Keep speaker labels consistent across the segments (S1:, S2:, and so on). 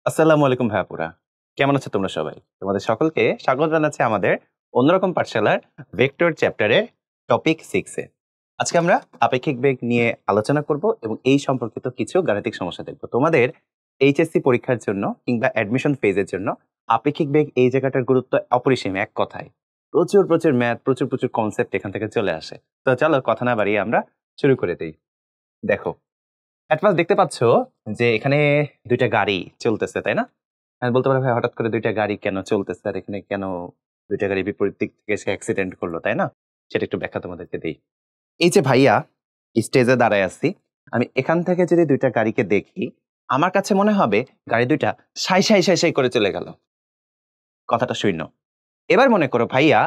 S1: আসসালামু আলাইকুম ভাইয়াপুরা। কেমন আছো তোমরা সবাই? তোমাদের সকলকে স্বাগত জানাচ্ছি আমাদের অন্যরকম পাঠশালার ভেক্টর চ্যাপ্টারের টপিক 6 এ। আজকে আমরা আপেক্ষিক বেগ নিয়ে আলোচনা করব এবং এই সম্পর্কিত কিছু গাণিতিক সমস্যা দেখব। তোমাদের এইচএসসি পরীক্ষার জন্য কিংবা অ্যাডমিশন ফেজের জন্য আপেক্ষিক বেগ এই জায়গাটার গুরুত্ব অপরিসীম এক কথায়। প্রচুর ম্যাথ, প্রচুর কনসেপ্ট এখান থেকে চলে আসে। তো চলো কথা না বাড়িয়ে আমরা শুরু করে দেই। দেখো, অ্যাডভান্স দেখতে পাচ্ছ যে এখানে দুইটা গাড়ি চলতেছে, তাই না? বলতে পারো ভাই হঠাৎ করে দুইটা গাড়ি কেন চলতেছে আর এখানে কেন দুইটা গাড়ি বিপরীত দিক থেকে এসে অ্যাক্সিডেন্ট করলো, তাই না? সেটা একটু ব্যাখ্যা তোমাদেরকে দেই। এই যে ভাইয়া স্টেজে দাঁড়ায় আছি, আমি এখান থেকে যদি দুইটা গাড়িকে দেখি, আমার কাছে মনে হবে গাড়ি দুইটা সাই করে চলে গেল। কথাটা শূন্য। এবার মনে করো ভাইয়া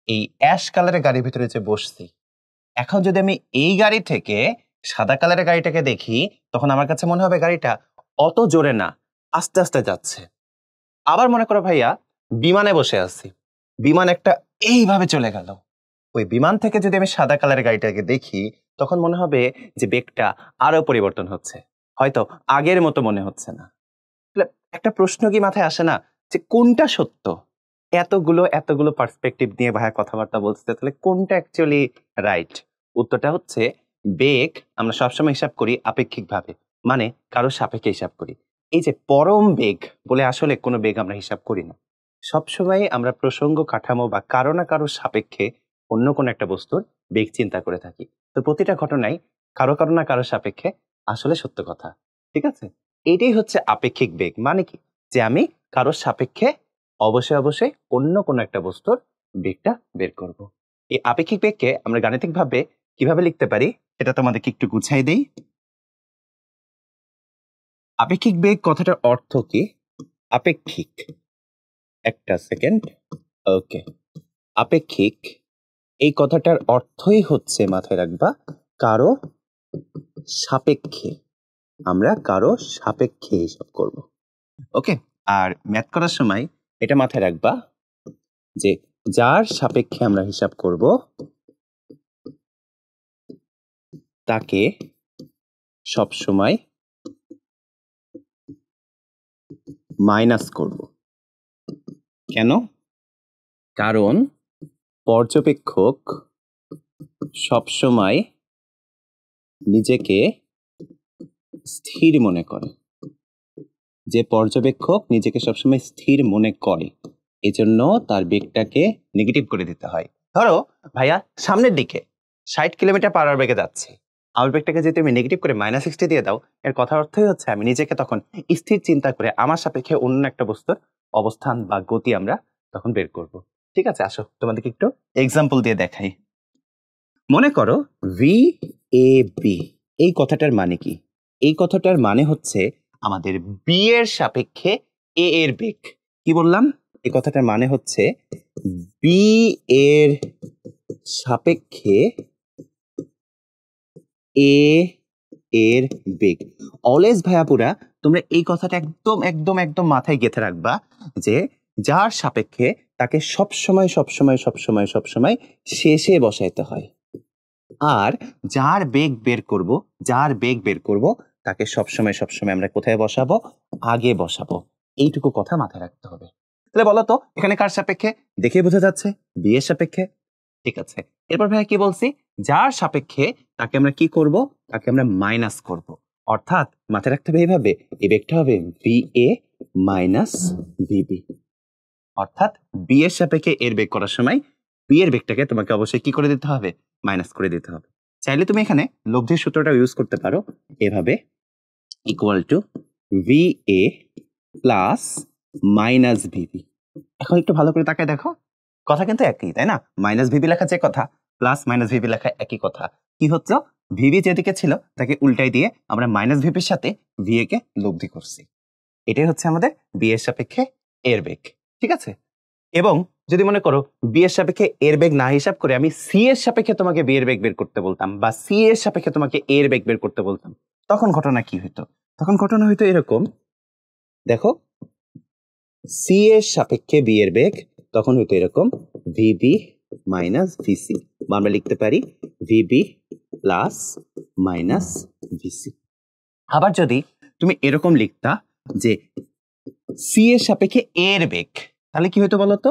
S1: এই অ্যাশ কালারের গাড়ির ভিতরে যে বসছি, এখন যদি আমি এই গাড়ি থেকে সাদা কালারের গাড়িটাকে দেখি, তখন আমার কাছে মনে হবে গাড়িটা অত জোরে না, আস্তে যাচ্ছে। আবার মনে করো ভাইয়া বিমানে বসে আছি, বিমান একটা এইভাবে চলে গেল। ওই বিমান থেকে যদি আমি সাদা কালারের গাড়িটাকে দেখি, তখন মনে হবে যে বেগটা আরো পরিবর্তন হচ্ছে, হয়তো আগের মতো মনে হচ্ছে না। একটা প্রশ্ন কি মাথায় আসে না যে কোনটা সত্য? এতগুলো পার্সপেক্টিভ নিয়ে ভাইয়া কথাবার্তা বলছে, তাহলে কোনটা অ্যাকচুয়ালি রাইট? উত্তরটা হচ্ছে বেগ আমরা সবসময় হিসাব করি আপেক্ষিকভাবে, মানে কারো সাপেক্ষে হিসাব করি। এই যে পরম বেগ বলে আসলে কোনো বেগ আমরা হিসাব করি না। সবসময় আমরা প্রসঙ্গ কাঠামো বা কারো না কারো সাপেক্ষে অন্য কোনো একটা বস্তুর বেগ চিন্তা করে থাকি। তো প্রতিটা ঘটনাই কারো না কারো সাপেক্ষে আসলে সত্য কথা। ঠিক আছে, এটাই হচ্ছে আপেক্ষিক বেগ। মানে কি? যে আমি কারো সাপেক্ষে অবশ্যই অন্য কোনো একটা বস্তুর বেগটা বের করব। এই আপেক্ষিক বেগকে আমরা গাণিতিকভাবে কিভাবে লিখতে পারি এটা তোমাদেরকে একটু গুছাই দেই। আপেক্ষিক বেগ কথাটার অর্থ কি? আপেক্ষিক, একটা সেকেন্ড, ওকে। আপেক্ষিক এই কথাটার অর্থই হচ্ছে, মাথায় রাখবা, কারো সাপেক্ষে। আমরা কারো সাপেক্ষে হিসাব করব। ওকে। আর ম্যাথ করার সময় এটা মাথায় রাখবা যে যার সাপেক্ষে আমরা হিসাব করব তাকে সবসময় মাইনাস করব। কেন? কারণ পর্যবেক্ষক সবসময় নিজেকে স্থির মনে করে। যে পর্যবেক্ষক নিজেকে সবসময় স্থির মনে করে, এজন্য তার বেগটাকে নেগেটিভ করে দিতে হয়। ধরো ভাইয়া সামনের দিকে 60 কিলোমিটার পার আওয়ার বেগে যাচ্ছে, আমার বেগটাকে যদি তুমি নেগেটিভ করে -60 দিয়ে দাও, এর কথার অর্থই হচ্ছে আমি নিজেকে তখন স্থির চিন্তা করে আমার সাপেক্ষে অন্য একটা বস্তুর অবস্থান বা গতি আমরা তখন বের করব। ঠিক আছে, আসো তোমাদেরকে একটু এক্সাম্পল দিয়ে দেখাই। মনে করো ভি এ বি, এই কথাটার মানে কি? এই কথাটার মানে হচ্ছে আমাদের বি এর সাপেক্ষে এ এর বেগ। কি বললাম? এই কথাটার মানে হচ্ছে বি এর সাপেক্ষে এ এর বেগ। অলওয়েজ ভাইয়াপুরা তোমরা এই কথাটা একদম মাথায় গেঁথে রাখবা যে যার সাপেক্ষে তাকে সবসময় শেষে বসাইতে হয়, আর যার বেগ বের করব তাকে সবসময় আমরা কোথায় বসাবো? আগে বসাবো। এইটুকু কথা মাথায় রাখতে হবে। তাহলে বলো তো এখানে কার সাপেক্ষে? দেখে বোঝা যাচ্ছে বি এর সাপেক্ষে। ঠিক আছে, এরপর ভাইয়া কি বলছি? যার সাপেক্ষে তাকে আমরা কি করব? তাকে আমরা মাইনাস করব। অর্থাৎ মাথায় রাখতে হবে এইভাবে, এই বেগটা হবে ভি এ মাইনাস ভিবি। অর্থাৎ বি এর সাপেক্ষে এর বেগ করার সময় বি এর বেগটাকে তোমাকে অবশ্যই কি করে দিতে হবে? মাইনাস করে দিতে হবে। চাইলে তুমি এখানে লব্ধির সূত্রটা ইউজ করতে পারো, এভাবে equal to V A plus minus VB. এখন একটু ভালো করে তাকায় দেখো, কথা কিন্তু একই, তাই না? মাইনাস ভিবি লেখা যে কথা, প্লাস মাইনাস ভিবি লেখা একই কথা। কি হচ্ছে? ভিবি যেদিকে ছিল তাকে উল্টাই দিয়ে আমরা মাইনাস ভিবির সাথে ভি এ কে লব্ধি করছি। এটাই হচ্ছে আমাদের বি এর সাপেক্ষে এর বেগ। ঠিক আছে, এবং যদি মনে করো বি এর সাপেক্ষে এর বেগ না হিসাব করে আমি সি এর সাপেক্ষে তোমাকে বি এর বেগ বের করতে বলতাম, বা সি এর সাপেক্ষে তোমাকে এর বেগ বের করতে বলতাম, তখন ঘটনা কি হইতো? তখন ঘটনা হইতো এরকম, দেখো সি এর সাপেক্ষে বি এর বেগ তখন হইতো এরকম ভিবি মাইনাস ভিসি, বা আমরা লিখতে পারি ভিবি প্লাস মাইনাস ভিসি। আবার যদি তুমি এরকম লিখতা যে সি এর সাপেক্ষে এ এর বেগ, তাহলে কি হতো বলতো?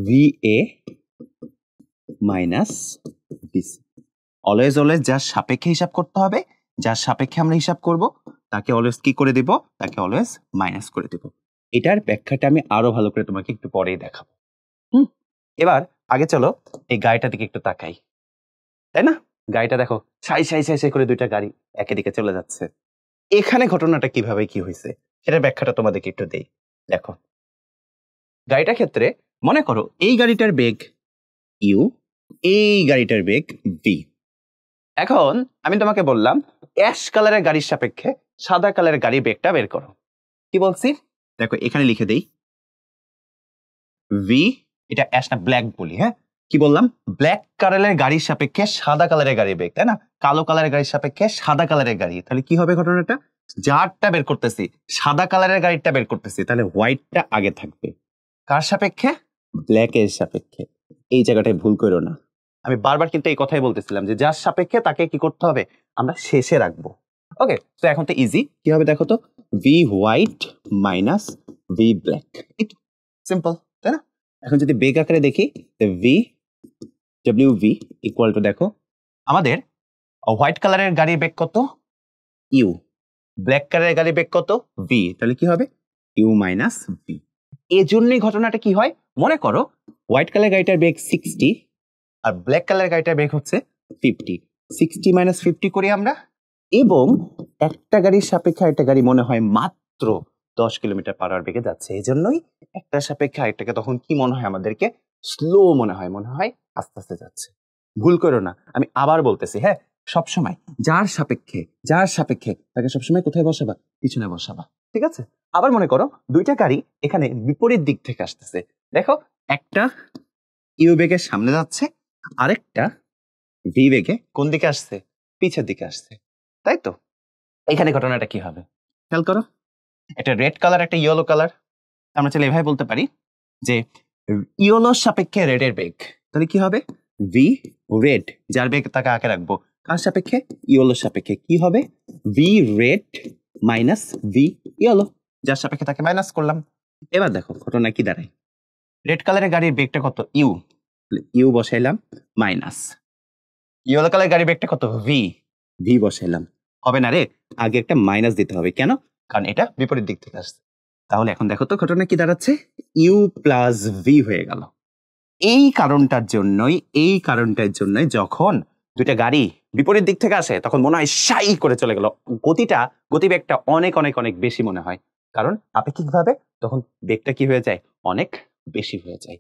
S1: V A minus VC. Always always যার সাপেক্ষে হিসাব করতে হবে, যার সাপেক্ষে আমরা হিসাব করব তাকে অলওয়েজ কি করে দিব? তাকে অলওয়েজ মাইনাস করে দিব। এটার ব্যাখ্যাটা আমি আরো ভালো করে তোমাকে একটু পরেই দেখাবো। এবার আগে চলো এই গাড়িটার দিকে একটু তাকাই, তাই না? গাড়িটা দেখো, সাই সাই সাই সাই করে দুইটা গাড়ি একই দিকে চলে যাচ্ছে। এখানে ঘটনাটা কিভাবে কি হয়েছে সেটার ব্যাখ্যাটা তোমাদেরকে একটু দেই। দেখো, গাড়িটার ক্ষেত্রে মনে করো এই গাড়িটার বেগ ইউ, এই গাড়িটার বেগ ভি। এখন আমি তোমাকে বললাম অ্যাশ কালারের গাড়ির সাপেক্ষে সাদা কালারের গাড়ির বেগটা বের করো। কি বলছি দেখো, এখানে লিখে দেই ভি, এটা অ্যাশ না ব্ল্যাক বলি, হ্যাঁ কি বললাম? ব্ল্যাক কালারের গাড়ির সাপেক্ষে সাদা কালারের গাড়ির বেগ, তাই না? কালো কালারের গাড়ির সাপেক্ষে সাদা কালারের গাড়ি, তাহলে কি হবে ঘটনাটা? যারটা বের করতেছি সাদা কালারের গাড়িটা বের করতেছি, তাহলে হোয়াইটটা আগে থাকবে। কার সাপেক্ষে? ব্ল্যাকের সাপেক্ষে। এই জায়গাটায় ভুল করো না, আমি বারবার কিন্তু এই কথাই বলতেছিলাম যে যার সাপেক্ষে তাকে কি করতে হবে, আমরা শেষে রাখবো। ওকে, তো এখন তো ইজি, কি হবে দেখো তো? V white minus V black, simple, তাই না? এখন যদি বেগ আকারে দেখি, V W V equal to, দেখো আমাদের হোয়াইট কালারের গাড়ির বেগ কত? ইউ। ব্ল্যাক কালারের গাড়ির বেগ কত? ভি। তাহলে কি হবে? U minus V. এই জন্যই ঘটনাটা কি হয়, মনে করো হোয়াইট কালার গাড়িটার বেগ 60 আর ব্ল্যাক কালার গাড়িটার বেগ হচ্ছে 50। 60 মাইনাস 50 করি আমরা, এবং একটা গাড়ির সাপেক্ষে একটা গাড়ি মনে হয় মাত্র 10 কিলোমিটার পার আওয়ার বেগে যাচ্ছে। এই জন্যই একটা সাপেক্ষে আরেকটাকে তখন কি মনে হয় আমাদেরকে? স্লো মনে হয় আস্তে আস্তে যাচ্ছে। ভুল করো না, আমি আবার বলতেছি, হ্যাঁ সবসময় যার সাপেক্ষে তাকে সবসময় কোথায় বসাবা? পিছনে বসাবা, ঠিক আছে? আবার মনে করো দুইটা গাড়ি এখানে বিপরীত দিক থেকে আসতেছে, দেখো একটা ইউ বেগের সামনে যাচ্ছে, আরেকটা ভি বেগে কোন দিকে আসছে? পিছের দিকে আসছে, তাই তো? এখানে ঘটনাটা কি হবে খেয়াল করো, একটা রেড কালার একটা ইয়েলো কালার, আমরা চাইলে এভাবে বলতে পারি যে ইয়েলোর সাপেক্ষে রেডের বেগ, তাহলে কি হবে? ভি রেড, যার বেগ তাকে আঁকে রাখবো, কার সাপেক্ষে? ইয়েলোর সাপেক্ষে, কি হবে? V red minus V yellow, যার সাপেক্ষে তাকে মাইনাস করলাম। এবার দেখো ঘটনা কি দাঁড়ায়, রেড কালারের গাড়ির বেগটা কত? ইউ, ইউ বসাইলাম মাইনাস, ইয়েলো কালারের গাড়ির বেগটা কত? ভি, ভি বসাইলাম। হবে না রে, আগে একটা মাইনাস দিতে হবে, কেন? কারণ এটা বিপরীত দিক থেকে আসছে। তাহলে এখন দেখো তো ঘটনা কি দাঁড়াচ্ছে, ইউ প্লাস ভি হয়ে গেল। এই কারণটার জন্যই যখন দুইটা গাড়ি বিপরীত দিক থেকে আসে তখন মনে হয় সাই করে চলে গেল, গতিবেগটা অনেক অনেক অনেক বেশি মনে হয়, কারণ আপেক্ষিকভাবে তখন বেগটা কি হয়ে যায়? অনেক বেশি হয়ে যায়।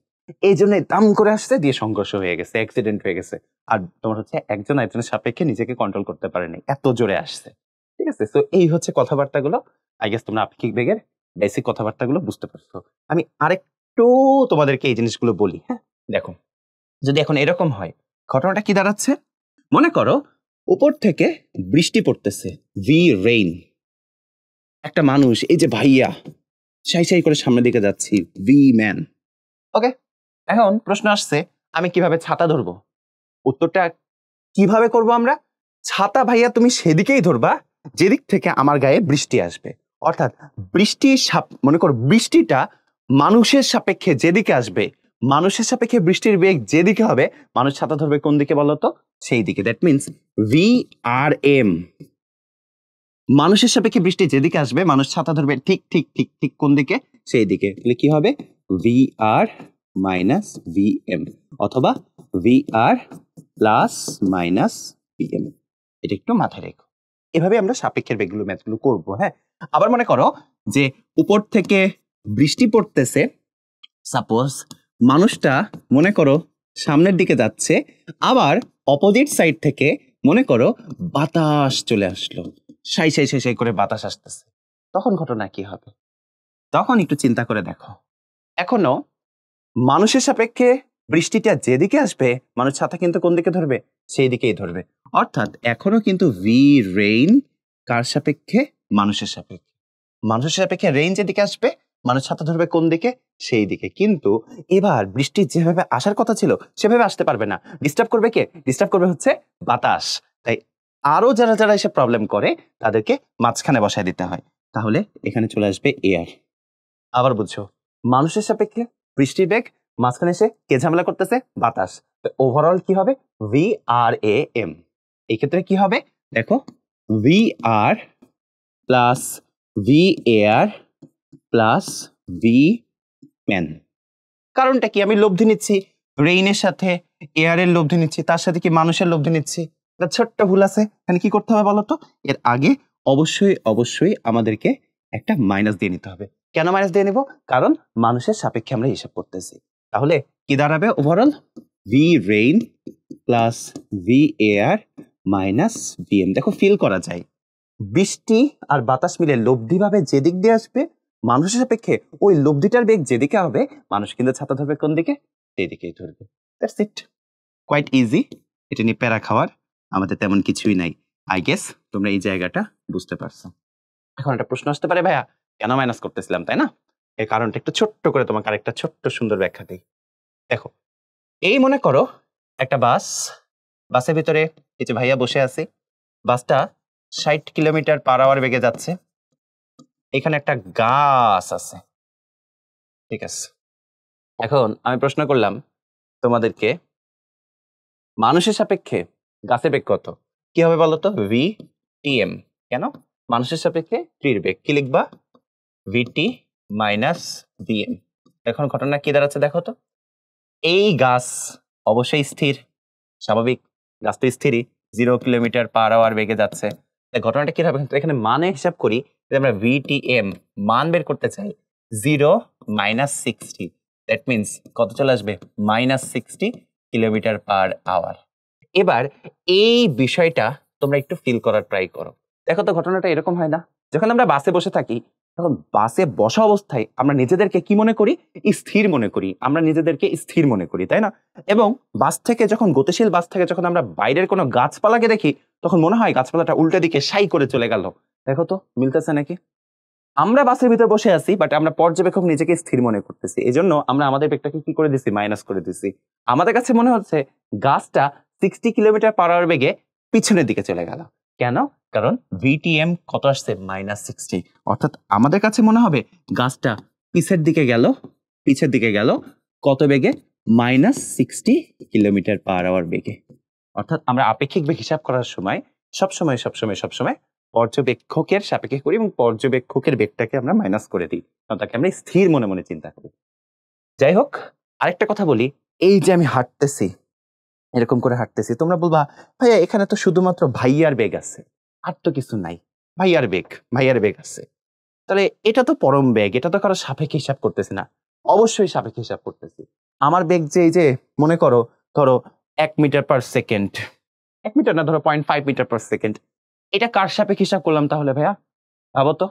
S1: এই জন্য দাম করে আসছে, দিয়ে সংঘর্ষ হয়ে গেছে, অ্যাক্সিডেন্ট হয়ে গেছে। আর তোমার হচ্ছে একজন একজনের সাপেক্ষে নিজেকে কন্ট্রোল করতে পারেনি, এত জোরে আসছে, ঠিক আছে? তো এই হচ্ছে কথাবার্তাগুলো। আই গেস তোমরা আপেক্ষিক বেগের বেসিক কথাবার্তাগুলো বুঝতে পারছো। আমি আরেকটু তোমাদেরকে এই জিনিসগুলো বলি, হ্যাঁ দেখো, যদি এখন এরকম হয় ঘটনাটা কি দাঁড়াচ্ছে, মনে করো উপর থেকে বৃষ্টি পড়তেছে, ভি রেইন, একটা মানুষ এই যে ভাইয়া সাই সাই করে সামনের দিকে যাচ্ছি, ভি ম্যান। ওকে, এখন প্রশ্ন আসছে আমি কিভাবে ছাতা ধরবো? উত্তরটা কিভাবে করব আমরা? ছাতা ভাইয়া তুমি সেদিকেই ধরবা যেদিক থেকে আমার গায়ে বৃষ্টি আসবে, অর্থাৎ মনে করো বৃষ্টিটা মানুষের সাপেক্ষে যেদিকে আসবে, মানুষের সাপেক্ষে বৃষ্টির বেগ যেদিকে হবে, মানুষ ছাতা ধরবে কোন দিকে বলতো? সেই দিকে। That means V R M, মানুষের সাপেক্ষে বৃষ্টি যেদিকে আসবে মানুষ ছাতা ধরবে ঠিক ঠিক ঠিক ঠিক কোন দিকে? সেই দিকে। তাহলে কি হবে? ভি আর মাইনাস ভি এম, অথবা V R plus minus V M. এটা একটু মাথায় রেখো, এভাবে আমরা সাপেক্ষের বেগগুলো ম্যাথগুলো করবো। হ্যাঁ, আবার মনে করো যে উপর থেকে বৃষ্টি পড়তেছে, সাপোজ মানুষটা মনে করো সামনের দিকে যাচ্ছে, আবার অপোজিট সাইড থেকে মনে করো বাতাস চলে আসলো, সাই সাই সাই সাই করে বাতাস আসতেছে, তখন ঘটনা কি হবে? তখন একটু চিন্তা করে দেখো, এখনো মানুষের সাপেক্ষে বৃষ্টিটা যেদিকে আসবে মানুষ ছাতা কিন্তু কোন দিকে ধরবে? সেই দিকেই ধরবে, অর্থাৎ এখনো কিন্তু ভি রেইন কার সাপেক্ষে? মানুষের সাপেক্ষে। মানুষের সাপেক্ষে রেইন যেদিকে আসবে মানুষ ছাতা ধরবে কোন দিকে? সেই দিকে। কিন্তু এবার বৃষ্টি যেভাবে আসার কথা ছিল সেভাবে আসতে পারবে না, ডিস্টার্ব করবে কে? ডিস্টার্ব করবে হচ্ছে বাতাস। তাই আরো যারা যারা এসে প্রবলেম করে তাদেরকে মাঝখানে বসায় দিতে হয়, তাহলে এখানে চলে আসবে এয়ার। আবার বুঝছো, মানুষের সাপেক্ষে বৃষ্টির বেগ, মাঝখানে এসে কে ঝামেলা করতেছে? বাতাস। ওভারঅল কি হবে? V R A M. এই ক্ষেত্রে কি হবে দেখো, V R plus V air plus V man. কারণটা কি? আমি লব্ধি নিচ্ছি রেইনের সাথে, এয়ারের লব্ধি নিচ্ছি, তার সাথে কি মানুষের লব্ধি নিচ্ছি। একটা ছোট্ট ভুল আছে এখানে। কি করতে হবে বলতো? এর আগে অবশ্যই অবশ্যই আমাদেরকে একটা মাইনাস দিয়ে নিতে হবে। কেন মাইনাস দিয়ে নিব? কারণ মানুষের সাপেক্ষে আমরা হিসাব করতেছি। তাহলে কি দাঁড়াবে overall? V rain plus V air minus V M. দেখো ফিল করা যায় বৃষ্টি আর বাতাস মিলে লব্ধি ভাবে যেদিক দিয়ে আসবে মানুষের সাপেক্ষে ওই লব্ধিটার বেগ যেদিকে হবে, মানুষ কিন্তু ছাতা ধরবে কোন দিকে? সেই দিকেই ধরবে। That's it, quite easy. এটা নিয়ে প্যারা খাওয়ার আমাদের তেমন কিছুই নাই। আই গেস তোমরা এই জায়গাটা বুঝতে পারছো। এখন একটা প্রশ্ন আসতে পারে, ভাইয়া কেন মাইনাস করতেছিলাম, তাই না? এর কারণটা একটু ছোট্ট করে তোমাকে আরেকটা ছোট্ট সুন্দর ব্যাখ্যা দিই। দেখো, এই মনে করো একটা বাস, বাসের ভিতরে এই যে ভাইয়া বসে আছে, বাসটা 60 কিলোমিটার পার আওয়ার বেগে যাচ্ছে। এখানে একটা গাছ আছে, ঠিক আছে? এখন আমি প্রশ্ন করলাম তোমাদেরকে, মানুষের সাপেক্ষে গাছের বেগ কত? কি হবে বলতো? V T M. কেন? মানুষের সাপেক্ষে ট্রির বেগ কি লিখবা? VT minus V M. এখন ঘটনা কি দাঁড়াচ্ছে দেখো তো, এই গাছ অবশ্যই স্থির, স্বাভাবিক, গাছ তো স্থিরই, 0 কিলোমিটার পার আওয়ার বেগে যাচ্ছে। ঘটনাটা কি হবে? এখানে মানে হিসাব করি, যদি আমরা ভিটিএম মান বের করতে চাই, 0 মাইনাস 60, দ্যাট মিনস কত চলে আসবে? Minus 60 kilometre per hour. এবার এই বিষয়টা তোমরা একটু ফিল করার ট্রাই করো। দেখো তো ঘটনাটা এরকম হয় না, যখন আমরা বাসে বসে থাকি তখন বাসে বসা অবস্থায় আমরা নিজেদেরকে কি মনে করি? স্থির মনে করি। আমরা নিজেদেরকে স্থির মনে করি, তাই না? এবং বাস থেকে যখন, গতিশীল বাস থেকে যখন আমরা বাইরের কোনো গাছপালাকে দেখি, তখন মনে হয় গাছপালাটা উল্টো দিকে সাই করে চলে গেল। দেখো তো মিলতেছে নাকি? আমরা বাসের ভিতরে বসে আছি, বাট আমরা পর্যবেক্ষক নিজেকে স্থির মনে করতেছি। এই জন্য আমরা আমাদের বেগটাকে কি করে দিছি? মাইনাস করে দিছি। আমাদের কাছে মনে হচ্ছে গাছটা 60 কিলোমিটার পার আওয়ার বেগে পিছনের দিকে চলে গেল। কেন? কারণ ভিটিএম কত আসছে? মাইনাস 60। অর্থাৎ আমাদের কাছে মনে হবে গাছটা পিছের দিকে গেল, পিছের দিকে গেল কত বেগে? মাইনাস 60 কিলোমিটার পার আওয়ার বেগে। অর্থাৎ আমরা আপেক্ষিক বেগ হিসাব করার সময় সবসময় সবসময় সবসময় পর্যবেক্ষকের সাপেক্ষে করি এবং পর্যবেক্ষকের বেগটাকে আমরা মাইনাস করে দিই, কারণ তাকে আমরা স্থির মনে মনে চিন্তা করি। যাই হোক, আরেকটা কথা বলি, এই যে আমি হাঁটতেছি, এরকম করে হাঁটতেছি, তোমরা বলবা ভাইয়া এখানে তো শুধুমাত্র ভাইয়ার বেগ আছে, আর তো কিছু নাই। ভাইয়ার বেগ, ভাইয়ার বেগ আছে, তাহলে এটা তো পরম বেগ, এটা তো কারো সাপেক্ষে হিসাব করতেছি না। অবশ্যই সাপেক্ষে হিসাব করতেছি। আমার বেগ যে এই যে মনে করো, ধরো 1 মিটার পার সেকেন্ড, 1 মিটার না, ধরো 0.5 মিটার পার সেকেন্ড, এটা কার সাপেক্ষে হিসাব করলাম তাহলে ভাইয়া? ভাবো তো।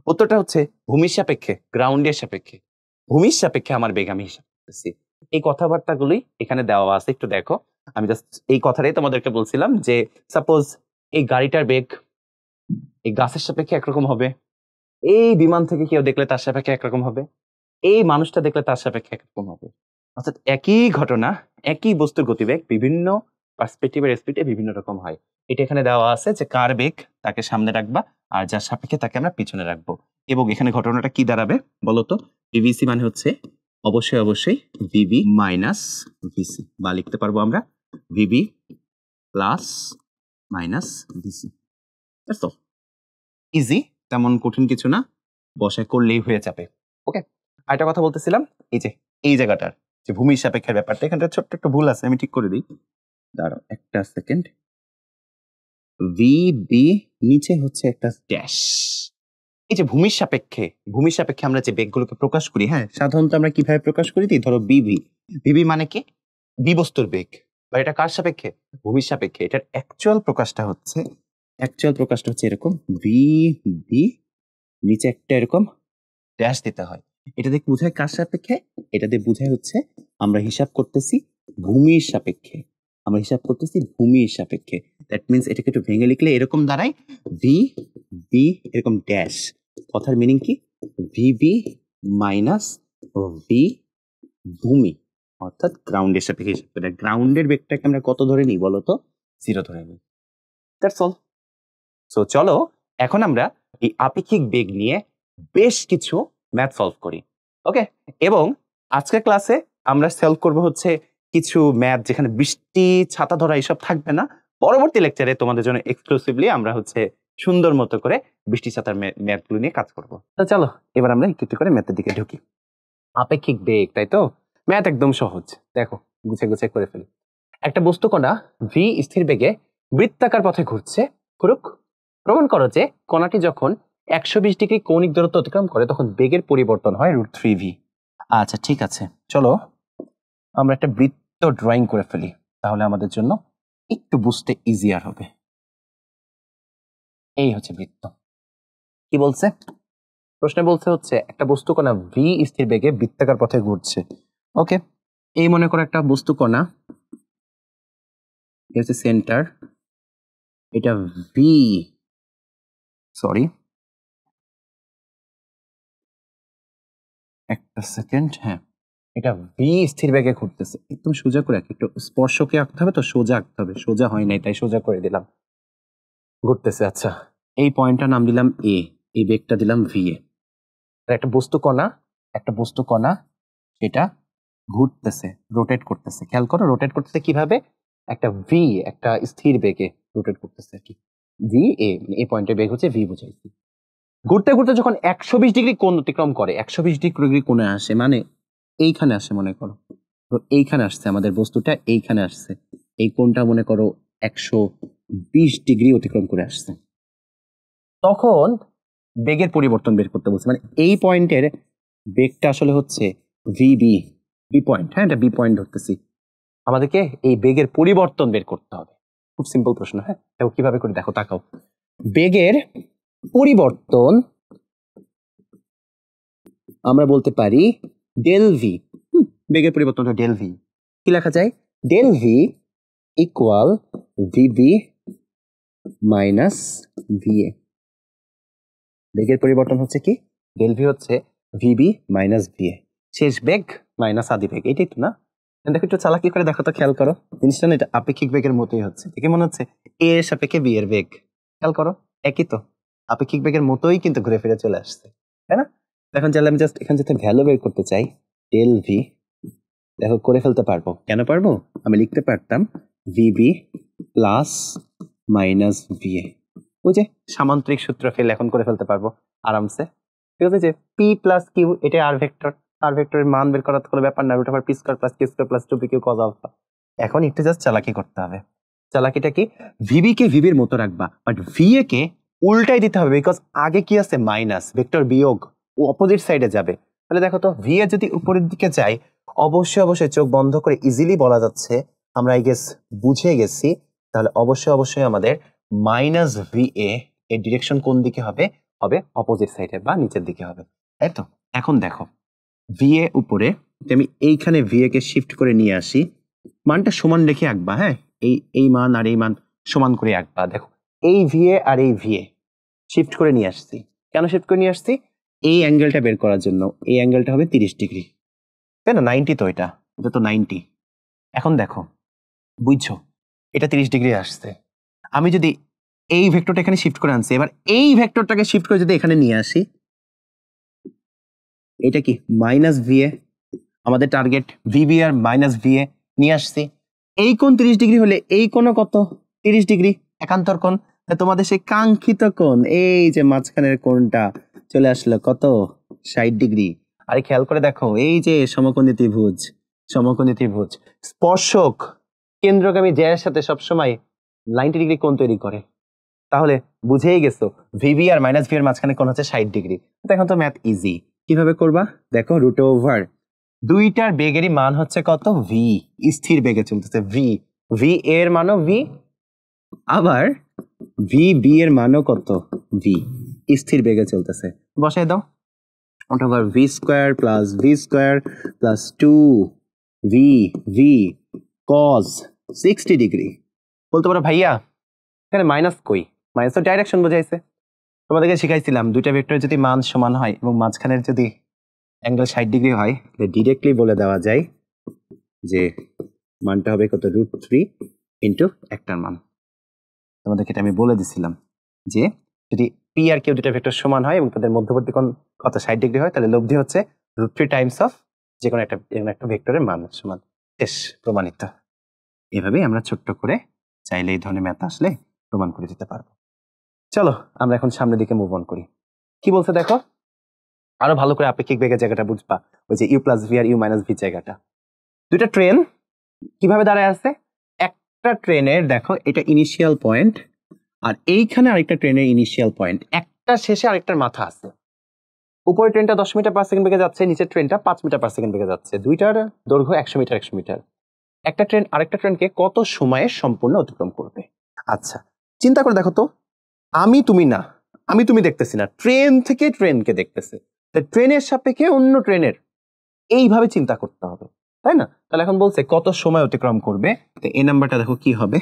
S1: উত্তরটা হচ্ছে ভূমির সাপেক্ষে, গ্রাউন্ডের সাপেক্ষে। ভূমির সাপেক্ষে আমার বেগ আমি হিসাব করতেছি। এই কথাবার্তাগুলি এখানে দেওয়া আছে, একটু দেখো। আমি জাস্ট এই কথাটাই তোমাদেরকে বলছিলাম যে সাপোজ এই গাড়িটার বেগ এই গাছের সাপেক্ষে একরকম হবে, এই বিমান থেকে কেউ দেখলে তার সাপেক্ষে একরকম হবে, এই মানুষটা দেখলে তার সাপেক্ষে একরকম হবে। অর্থাৎ একই ঘটনা, একই বস্তুর গতিবেগ বিভিন্ন পার্সপেক্টিভের স্পিডে বিভিন্ন রকম হয়। এটা এখানে দেওয়া আছে যে কার বেগ তাকে সামনে রাখবা আর যার সাপেক্ষে তাকে আমরা পিছনে রাখবো। এবং এখানে ঘটনাটা কি দাঁড়াবে বলতো? ভিভিসি মানে হচ্ছে অবশ্যই অবশ্যই ভিভি মাইনাস ভিসি, বা লিখতে পারবো আমরা VV plus minus VC. Easy, তেমন কঠিন কিছু না, বসায় করলেই হয়ে যাবে। ওকে, আরেকটা কথা বলতেছিলাম, এই যে এই জায়গাটার যে ভূমির সাপেক্ষের ব্যাপারটা, এখানটা ছোট্ট একটা ভুল আছে, আমি ঠিক করে দিই, দাঁড়াও একটা সেকেন্ড। ভি বি নিচে হচ্ছে একটা ড্যাশ। এই যে ভূমির সাপেক্ষে, ভূমির সাপেক্ষে আমরা যে বেগগুলোকে প্রকাশ করি, হ্যাঁ সাধারণত আমরা কিভাবে প্রকাশ করি দিই? ধরো বিভি, বিভি মানে কি? বিবস্তুর বেগ, বা এটা কার সাপেক্ষে? ভূমির সাপেক্ষে। এটার অ্যাকচুয়াল প্রকাশটা হচ্ছে এরকম, ভি বি নিচে একটা এরকম ড্যাশ দিতে হয়। এটা দিয়ে বোঝায় কার সাপেক্ষে? এটা দিয়ে বোঝায় হচ্ছে আমরা হিসাব করতেছি ভূমির সাপেক্ষে, আমরা হিসাব করতেছি ভূমির সাপেক্ষে। দ্যাট মিনস এটাকে একটু ভেঙে লিখলে এরকম দাঁড়ায়, ভি বি এরকম ড্যাশ। কথার মিনিং কি? ভিবি মাইনাস ভি ভূমি, অর্থাৎ গ্রাউন্ডের সাপেক্ষে হিসাব করে। গ্রাউন্ডের বেগটাকে আমরা কত ধরে নিই বলতো? 0 ধরে নিই। That's all. সো চলো এখন আমরা এই আপেক্ষিক বেগ নিয়ে বেশ কিছু ম্যাথ সলভ করি। ওকে, এবং আজকের ক্লাসে আমরা সলভ করব হচ্ছে কিছু ম্যাথ যেখানে বৃষ্টি ছাতা ধরা এসব থাকবে না। পরবর্তী লেকচারে তোমাদের জন্য এক্সক্লুসিভলি আমরা হচ্ছে সুন্দর মতো করে বৃষ্টি ছাতার ম্যাথগুলো নিয়ে কাজ করব। তো চলো এবার আমরা একটু একটু করে ম্যাথের দিকে ঢুকি। আপেক্ষিক বেগ, তাই তো? ম্যাথ একদম সহজ, দেখো গুছে গুছে করে ফেলি। একটা বস্তু কণা ভি স্থির বেগে বৃত্তাকার পথে ঘুরছে, ঘুরুক। প্রমাণ করো যে কণাটি যখন 120 ডিগ্রি কৌণিক দূরত্ব অতিক্রম করে তখন বেগের পরিবর্তন হয় √3v। আচ্ছা ঠিক আছে, চলো আমরা একটা বৃত্ত ড্রয়িং করে ফেলি, তাহলে আমাদের জন্য একটু বুঝতে ইজিয়ার হবে। এই হচ্ছে বৃত্ত। কি বলছে প্রশ্নে? বলছে হচ্ছে একটা বস্তু কণা ভি স্থির বেগে বৃত্তাকার পথে ঘুরছে। ওকে, এই মনে করো একটা বস্তু কণা, এটা হচ্ছে সেন্টার, এটা ভি, সরি একটা সেকেন্ড, হ্যাঁ এটা ভি স্থির বেগে ঘুরতেছে। একদম সোজা করে একটু স্পর্শকে আঁকতে হবে, তো সোজা আঁকতে হবে, সোজা হয় নাই তাই সোজা করে দিলাম। ঘুরতেছে, আচ্ছা এই পয়েন্টটার নাম দিলাম এ, এই বেগটা দিলাম ভি এ। একটা বস্তু কণা সেটা ঘুরতেছে, রোটেট করতেছে। খেয়াল করো রোটেট করতেছে কিভাবে, একটা ভি, একটা স্থির বেগে রোটেট করতেছে আর কি। ভি এ, এই পয়েন্টের বেগ হচ্ছে ভি বুঝাইছি। ঘুরতে ঘুরতে যখন 120 ডিগ্রি কোণ অতিক্রম করে, 120 ডিগ্রি কোণে আসে, মানে এইখানে আসে মনে করো, তো এইখানে আসছে আমাদের বস্তুটা, এইখানে আসছে, এই কোণটা মনে করো 120 ডিগ্রি অতিক্রম করে আসছে, তখন বেগের পরিবর্তন বের করতে বলছে। মানে এই পয়েন্টের বেগটা আসলে হচ্ছে ভিবি, বি পয়েন্ট, হ্যাঁ এটা বি পয়েন্ট ধরতেছি। আমাদেরকে এই বেগের পরিবর্তন বের করতে হবে। খুব সিম্পল প্রশ্ন, হ্যাঁ দেখো কিভাবে করে, দেখো তাকাও। বেগের পরিবর্তন আমরা বলতে পারি ডেল ভি। বেগের পরিবর্তনটা ডেল ভি। কি লেখা যায়? Del V equal VB minus VA. বেগের পরিবর্তন হচ্ছে কি? ডেল ভি হচ্ছে ভিবি মাইনাস ভিএ, শেষ বেগ মাইনাস আদি বেগ, এটাই তো না? দেখো একটু চালাকি করে দেখো তো, খেয়াল করো জিনিসটা না, এটা আপেক্ষিক বেগের মতোই হচ্ছে, দেখে মনে হচ্ছে এ এর সাপেক্ষে বি এর বেগ। খেয়াল করো একই তো, আপেক্ষিক বেগের মতোই কিন্তু ঘুরে ফিরে চলে আসছে, তাই না? এখন চাইলে আমি জাস্ট এখানে যদি ভ্যালু বের করতে চাই, ডেল ভি, দেখো করে ফেলতে পারবো। কেন পারবো? আমি লিখতে পারতাম ভিবি প্লাস মাইনাস ভিএ। ওই যে সামান্তরিক সূত্র ফেলে এখন করে ফেলতে পারবো আরামসে। ঠিক আছে, যে পি প্লাস কিউ, এটা আর ভেক্টর, আর ভেক্টরের মান বের করার কোনো ব্যাপার না, root over P square plus Q square plus 2p Q cos alpha. এখন একটু জাস্ট চালাকি করতে হবে। চালাকিটা কি? ভিবি কে ভিবির মতো রাখবা, বাট ভিএ কে উল্টাই দিতে হবে, বিকজ আগে কি আছে মাইনাস, ভেক্টর বিয়োগ, ও অপোজিট সাইডে যাবে। তাহলে দেখো তো ভিএ যদি উপরের দিকে যায়, অবশ্যই অবশ্যই চোখ বন্ধ করে ইজিলি বলা যাচ্ছে, আমরা আই গেস বুঝে গেছি, তাহলে অবশ্যই অবশ্যই আমাদের মাইনাস ভিএ এর ডিরেকশন কোন দিকে হবে? হবে অপোজিট সাইডে বা নিচের দিকে হবে, তাই তো? এখন দেখো ভিএ উপরে, আমি এইখানে ভিএ কে শিফট করে নিয়ে আসি, মানটা সমান রেখে আঁকবা, হ্যাঁ এই মান আর এই মান সমান করে আঁকবা। দেখো এই ভিএ আর এই ভিএ শিফট করে নিয়ে আসছি। কেন শিফট করে নিয়ে আসছি? এই অ্যাঙ্গেলটা বের করার জন্য। এই অ্যাঙ্গেলটা হবে 30 ডিগ্রি, তাই না? 90 তো, এটা তো 90। এখন দেখো বুঝছো, এটা 30 ডিগ্রি আসছে, আমি যদি এই ভেক্টরটা এখানে শিফট করে আনছি, এবার এই ভেক্টরটাকে শিফট করে যদি এখানে নিয়ে আসি, এটা কি মাইনাস ভিএ, আমাদের টার্গেট ভিবি আর মাইনাস ভিএ নিয়ে আসছি। এই কোণ 30 ডিগ্রি হলে এই কোণও কত? 30 ডিগ্রি, একান্তর কোণ। তোমাদের সেই কাঙ্ক্ষিত কোণ, এই যে মাঝখানের কোণটা চলে আসলো কত? 60 ডিগ্রি। আরে খেয়াল করে দেখো, এই যে সমকোণী ত্রিভুজ, সমকোণী ত্রিভুজ, স্পর্শক কেন্দ্রগামী জ্যায়ের সাথে সবসময় 90 ডিগ্রি কোণ তৈরি করে। তাহলে বুঝেই গেছো ভিবি আর মাইনাস ভি এর মাঝখানে কোণ হচ্ছে 60 ডিগ্রি। তো এখন তো ম্যাথ ইজি, কিভাবে করবা? দেখো রুট ওভার দুইটার বেগেরই মান হচ্ছে কত? ভি, স্থির বেগে চলতেছে ভি, ভি এর মানও ভি, আবার ভি বি এর মানও কত? ভি, স্থির বেগে চলতেছে। বসাই দাও, root over V square plus V square plus 2 V V cos 60 degree. বলতে পারো ভাইয়া এখানে মাইনাস কই? মাইনাস তো ডাইরেকশন বোঝাইছে। তোমাদেরকে শিখাইছিলাম দুইটা ভেক্টরের যদি মান সমান হয় এবং মাঝখানের যদি অ্যাঙ্গেল 60 ডিগ্রি হয়, ডিরেক্টলি বলে দেওয়া যায় যে মানটা হবে কত? √3 ইন্টু একটার মান। তোমাদেরকে এটা আমি বলে দিছিলাম যে যদি পি আর কিউ দুটো ভেক্টর সমান হয় এবং তাদের মধ্যবর্তী কোণ কত 60 ডিগ্রি হয়, তাহলে লব্ধি হচ্ছে √3 টাইমস অফ যে কোনো একটা ভেক্টরের মান সমান। শেষ, প্রমাণিত। এভাবেই আমরা ছোট্ট করে চাইলে এই ধরনের ম্যাথ আসলে প্রমাণ করে দিতে পারবো। চলো আমরা এখন সামনের দিকে মুভ অন করি। কি বলছে দেখো, আরো ভালো করে আপেক্ষিক বেগের জায়গাটা বুঝবা, ওই যে ইউ প্লাস ভি আর ইউ মাইনাস ভি জায়গাটা। দুইটা ট্রেন কিভাবে দাঁড়ায় আছে, একটা ট্রেনের দেখো এটা ইনিশিয়াল পয়েন্ট, আর এইখানে আরেকটা ট্রেনের ইনিশিয়াল পয়েন্ট, একটা শেষে আরেকটার মাথা আছে। উপরের ট্রেনটা 10 মিটার পার সেকেন্ড বেগে যাচ্ছে, নিচের ট্রেনটা 5 মিটার পার সেকেন্ড বেগে যাচ্ছে, দুইটার দৈর্ঘ্য 100 মিটার 100 মিটার। একটা ট্রেন আরেকটা ট্রেনকে কত সময়ে সম্পূর্ণ অতিক্রম করবে? আচ্ছা চিন্তা করে দেখো তো, আমি তুমি দেখতেছি না, ট্রেন থেকে ট্রেনকে দেখতেছে, ট্রেনের সাপেক্ষে অন্য ট্রেনের, এইভাবে চিন্তা করতে হবে, তাই না? তাহলে এখন বলছে কত সময় অতিক্রম করবে, তো এই নাম্বারটা দেখো কি হবে,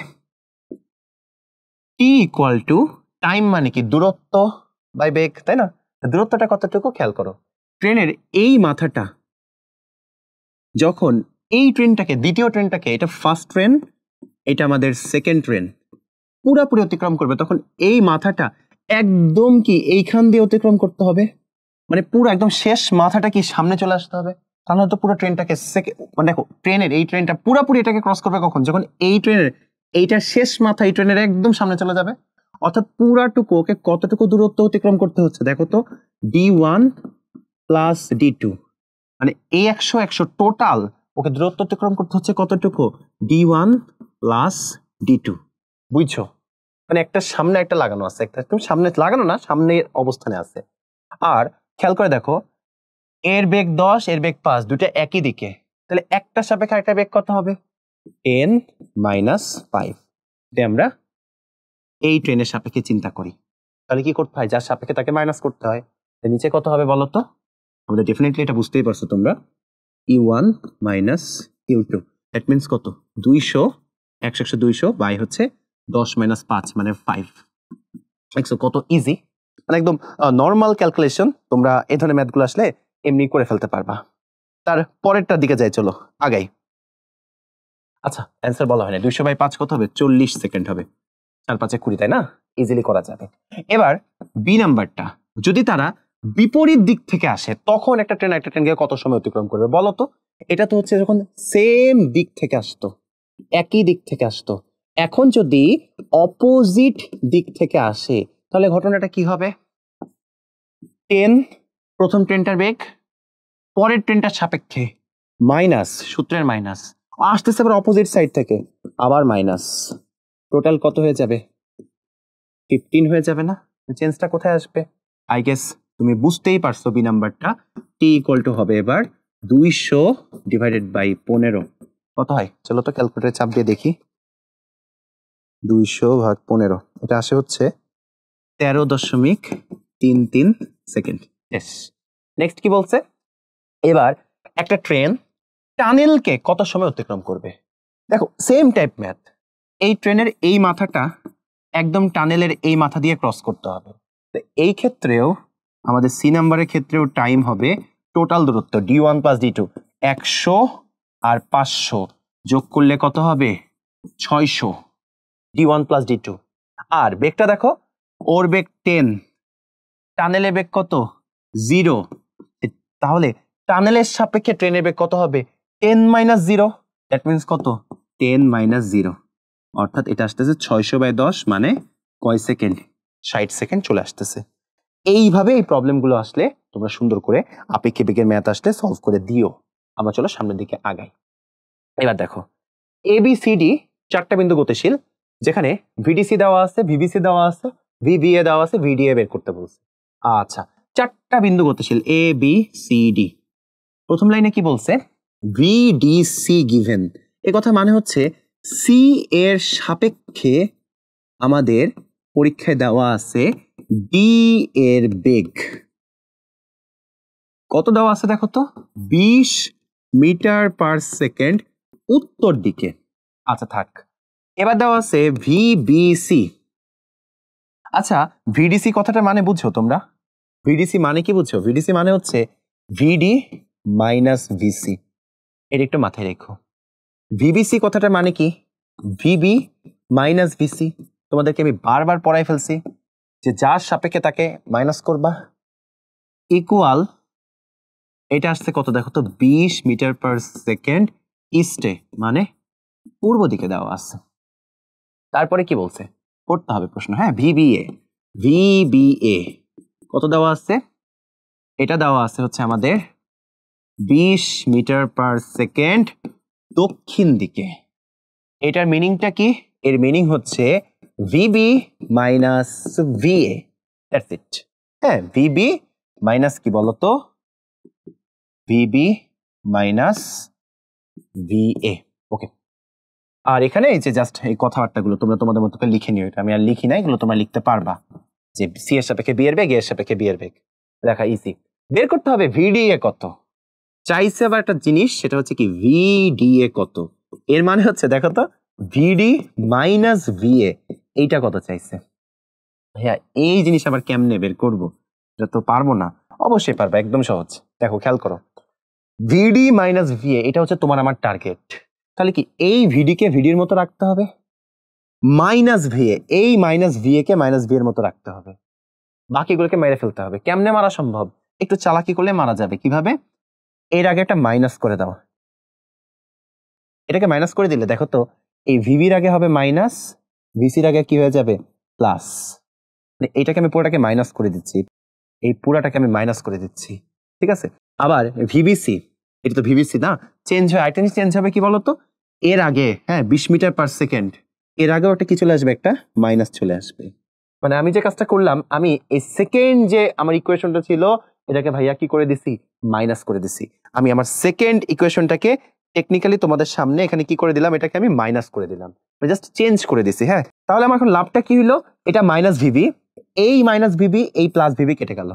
S1: টি ইকুয়াল টু টাইম মানে কি দূরত্ব বাই বেগ, তাই না? দূরত্বটা কতটুকু খেয়াল করো, ট্রেনের এই মাথাটা যখন এই ট্রেনটাকে, দ্বিতীয় ট্রেনটাকে, এটা ফার্স্ট ট্রেন, এটা আমাদের সেকেন্ড ট্রেন, পুরোপুরি অতিক্রম করবে, তখন এই মাথাটা একদম কি এইখান দিয়ে অতিক্রম করতে হবে, মানে পুরো একদম শেষ মাথাটা কি সামনে চলে আসতে হবে, তাহলে তো পুরো ট্রেনটাকে মানে দেখো ট্রেনের এই ট্রেনটা পুরোপুরি এটাকে ক্রস করবে কখন, যখন এই ট্রেনের এইটা শেষ মাথা এই ট্রেনের একদম সামনে চলে যাবে, অর্থাৎ পুরাটুকু ওকে কতটুকু দূরত্ব অতিক্রম করতে হচ্ছে দেখো তো, d1 প্লাস d2, মানে এই 100 টোটাল ওকে দূরত্ব অতিক্রম করতে হচ্ছে কতটুকু, d1 প্লাস d2, বুঝছো? মানে একটা সামনে একটা লাগানো আছে, একটা তুমি সামনে লাগানো না, সামনের অবস্থানে আছে। আর খেয়াল করে দেখো, এর বেগ 10, এর বেগ 5, দুটো একই দিকে, তাহলে একটা সাপেক্ষে একটা বেগ কত হবে, 10 মাইনাস 5। আমরা এই ট্রেনের সাপেক্ষে চিন্তা করি, তাহলে কি করতে হয়, যার সাপেক্ষে তাকে মাইনাস করতে হয়, নিচে কত হবে বলো তো, আমাদের ডেফিনেটলি এটা বুঝতেই পারছো তোমরা, u1 minus u2, that means কত, 200, 100 200 বাই হচ্ছে 10 মাইনাস 5 মানে 5। দেখছো কত ইজি, মানে একদম নর্মাল ক্যালকুলেশন, তোমরা এই ধরনের ম্যাথগুলো আসলে এমনি করে ফেলতে পারবা। তার পরেরটার দিকে যাই, চলো আগাই। আচ্ছা অ্যান্সার বলা হয় না, 200 বাই 5 কত হবে, 40 সেকেন্ড হবে, 4 5 20, তাই না? ইজিলি করা যাবে। এবার বি নাম্বারটা, যদি তারা বিপরীত দিক থেকে আসে তখন একটা ট্রেনকে কত সময় অতিক্রম করবে বলো তো? এটা তো হচ্ছে যখন সেম দিক থেকে আসতো, একই দিক থেকে আসতো, এখন যদি অপোজিট দিক থেকে আসে তাহলে ঘটনাটা কি হবে, 10 প্রথম ট্রেনটার বেগ, পরের ট্রেনটার সাপেক্ষে মাইনাস, সূত্রের মাইনাস, আসতেছে আবার অপোজিট সাইড থেকে আবার মাইনাস, টোটাল কত হয়ে যাবে, 15 হয়ে যাবে না? চেঞ্জটা কোথায় আসবে? আই গেস তুমি বুঝতেই পারছো, বি নাম্বারটা টি ইকুয়াল টু হবে এবার 200 ডিভাইডেড বাই 15, কত হয় চলো তো ক্যালকুলেটরে চাপ দিয়ে দেখি, 200 ভাগ 15, এটা আসে হচ্ছে 13.33 সেকেন্ড। নেক্সট কি বলছে, এবার একটা ট্রেন টানেলকে কত সময় অতিক্রম করবে, দেখো সেম টাইপ ম্যাথ, এই ট্রেনের এই মাথাটা একদম টানেলের এই মাথা দিয়ে ক্রস করতে হবে, তো এই ক্ষেত্রেও আমাদের সি নাম্বারের ক্ষেত্রেও টাইম হবে টোটাল দূরত্ব d1 প্লাস d2, 100 আর 500 যোগ করলে কত হবে, 600, d1 প্লাস d2। আর বেগটা দেখো, ওর বেগ 10, টানেলের বেগ কত, 0, তাহলে টানেলের সাপেক্ষে ট্রেনের বেগ কত হবে, 10 মাইনাস 0, দ্যাট মিনস কত, 10 মাইনাস 0, অর্থাৎ এটা আসতেছে 600 বাই 10, মানে কয় সেকেন্ড, 60 সেকেন্ড চলে আসতেছে। এইভাবে এই প্রবলেমগুলো আসলে তোমরা সুন্দর করে আপেক্ষিক বেগের ম্যাথ আসলে সলভ করে দিও। আমরা চলো সামনের দিকে আগাই। এবার দেখো এবিসিডি 4টা বিন্দু গতিশীল, যেখানে ভিডিসি দেওয়া আছে, ভিবিসি দেওয়া আছে, ভিভিএ দেওয়া আছে, ভিডিএ বের করতে বলছে। আচ্ছা 4টা বিন্দু গতিশীল এ বি সি ডি, প্রথম লাইনে কি বলছে, ভিডিসি গিভেন, এ কথা মানে হচ্ছে সি এর সাপেক্ষে আমাদের পরীক্ষায় দেওয়া আছে ডি এর বেগ কত দেওয়া আছে দেখো তো, 20 মিটার পার সেকেন্ড উত্তর দিকে। আচ্ছা থাক, এবার দেওয়া আছে ভিবিসি। আচ্ছা ভিডিসি কথাটা মানে বুঝছো তোমরা, ভিডিসি মানে কি বুঝছো, ভিডিসি মানে হচ্ছে ভিডি মাইনাস ভিসি, এটা একটু মাথায় রেখো। ভিবিসি কথাটা মানে কি, ভিবি মাইনাস ভিসি, তোমাদেরকে আমি বারবার পড়াই ফেলছি যে যার সাপেক্ষে তাকে মাইনাস করবা, ইকুয়াল এটা আসছে কত দেখো তো 20 মিটার পার সেকেন্ড ইস্টে, মানে পূর্ব দিকে দেওয়া আছে। তারপরে কি বলছে করতে হবে প্রশ্ন, হ্যাঁ ভিবিএ কত দেওয়া আছে, এটা দেওয়া আছে হচ্ছে আমাদের 20 মিটার পার সেকেন্ড দক্ষিণ দিকে। এটার মিনিংটা কি, এর মিনিং হচ্ছে VB minus VA, that's it. হ্যাঁ ভিবি মাইনাস কি বলতো, ভিবি মাইনাস ভিএ। ওকে, আর এখানে এই যে জাস্ট এই কথাবার্তাগুলো তোমরা তোমাদের মতো করে লিখে নিও, এটা আমি আর লিখি না, এগুলো তোমরা লিখতে পারবা যে সি এর সাপেক্ষে বি এর বেগ, এর সাপেক্ষে বি এর বেগ লেখা ইজি। বের করতে হবে ভিডিএ কত চাইছে, আবার একটা জিনিস সেটা হচ্ছে কি ভিডিএ কত, এর মানে হচ্ছে দেখো তো ভিডি মাইনাস ভিএ এইটা কত চাইছে। হ্যাঁ এই জিনিস আবার কেমনে বের করব, এটা তো পারবো না। অবশ্যই পারবা, একদম সহজ। দেখো খেয়াল করো, ভিডি মাইনাস ভিএ এটা হচ্ছে তোমার আমার টার্গেট, তাহলে কি এই ভিডি কে ভিডির মতো রাখতে হবে, মাইনাস ভিএ এই মাইনাস ভিএ কে মাইনাস ভি এর মতো রাখতে হবে, বাকিগুলোকে মেরে ফেলতে হবে। কেমনে মারা সম্ভব, একটু চালাকি করলে মারা যাবে। কিভাবে, এর আগে একটা মাইনাস করে দাও, এটাকে মাইনাস করে দিলে দেখো তো এই ভিবির আগে হবে মাইনাস, ভিসির আগে কি হয়ে যাবে প্লাস, এইটাকে আমি পুরোটাকে মাইনাস করে দিচ্ছি, এই পুরাটাকে আমি মাইনাস করে দিচ্ছি, ঠিক আছে। আবার ভিবিসি, এটা তো ভিবিসি না, চেঞ্জ হয়, আইটেম চেঞ্জ হবে কি বলতো, এর আগে হ্যাঁ 20 মিটার পার সেকেন্ড, এর আগে ওটা কি চলে আসবে, একটা মাইনাস চলে আসবে। মানে আমি যে কাজটা করলাম, আমি এই সেকেন্ড যে আমার ইকুয়েশনটা ছিল এটাকে ভাইয়া কি করে দিছি, মাইনাস করে দিছি। আমি আমার সেকেন্ড ইকুয়েশনটাকে টেকনিক্যালি তোমাদের সামনে এখানে কি করে দিলাম, এটাকে আমি মাইনাস করে দিলাম, জাস্ট চেঞ্জ করে দিছি। হ্যাঁ তাহলে আমার এখন লাভটা কি হলো, এটা মাইনাস ভিবি, এই মাইনাস ভিবি এই প্লাস ভিবি কেটে গেল,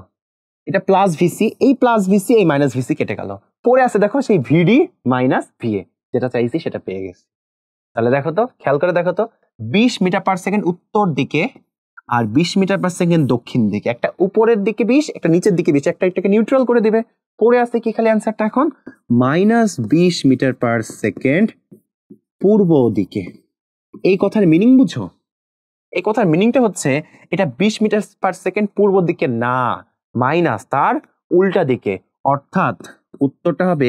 S1: এটা প্লাস ভিসি এই প্লাস ভিসি এই মাইনাস ভিসি কেটে গেল, পরে আছে দেখো সেই ভিডি মাইনাস ভিএ, যেটা চাইছি সেটা পেয়ে গেছি। তাহলে দেখো তো খেয়াল করে দেখো তো 20 মিটার পার সেকেন্ড উত্তর দিকে আর 20 মিটার পার সেকেন্ড দক্ষিণ দিকে, একটা উপরের দিকে 20 একটা নিচের দিকে 20, এটাকে নিউট্রাল করে দিবে। পরে আছে কি খালি অ্যান্সারটা এখন মাইনাস 20 মিটার পার সেকেন্ড পূর্ব দিকে। এই কথার মিনিং বুঝো, এই কথার মিনিংটা হচ্ছে এটা 20 মিটার পার সেকেন্ড পূর্ব দিকে না, মাইনাস তার উল্টা দিকে, অর্থাৎ উত্তরটা হবে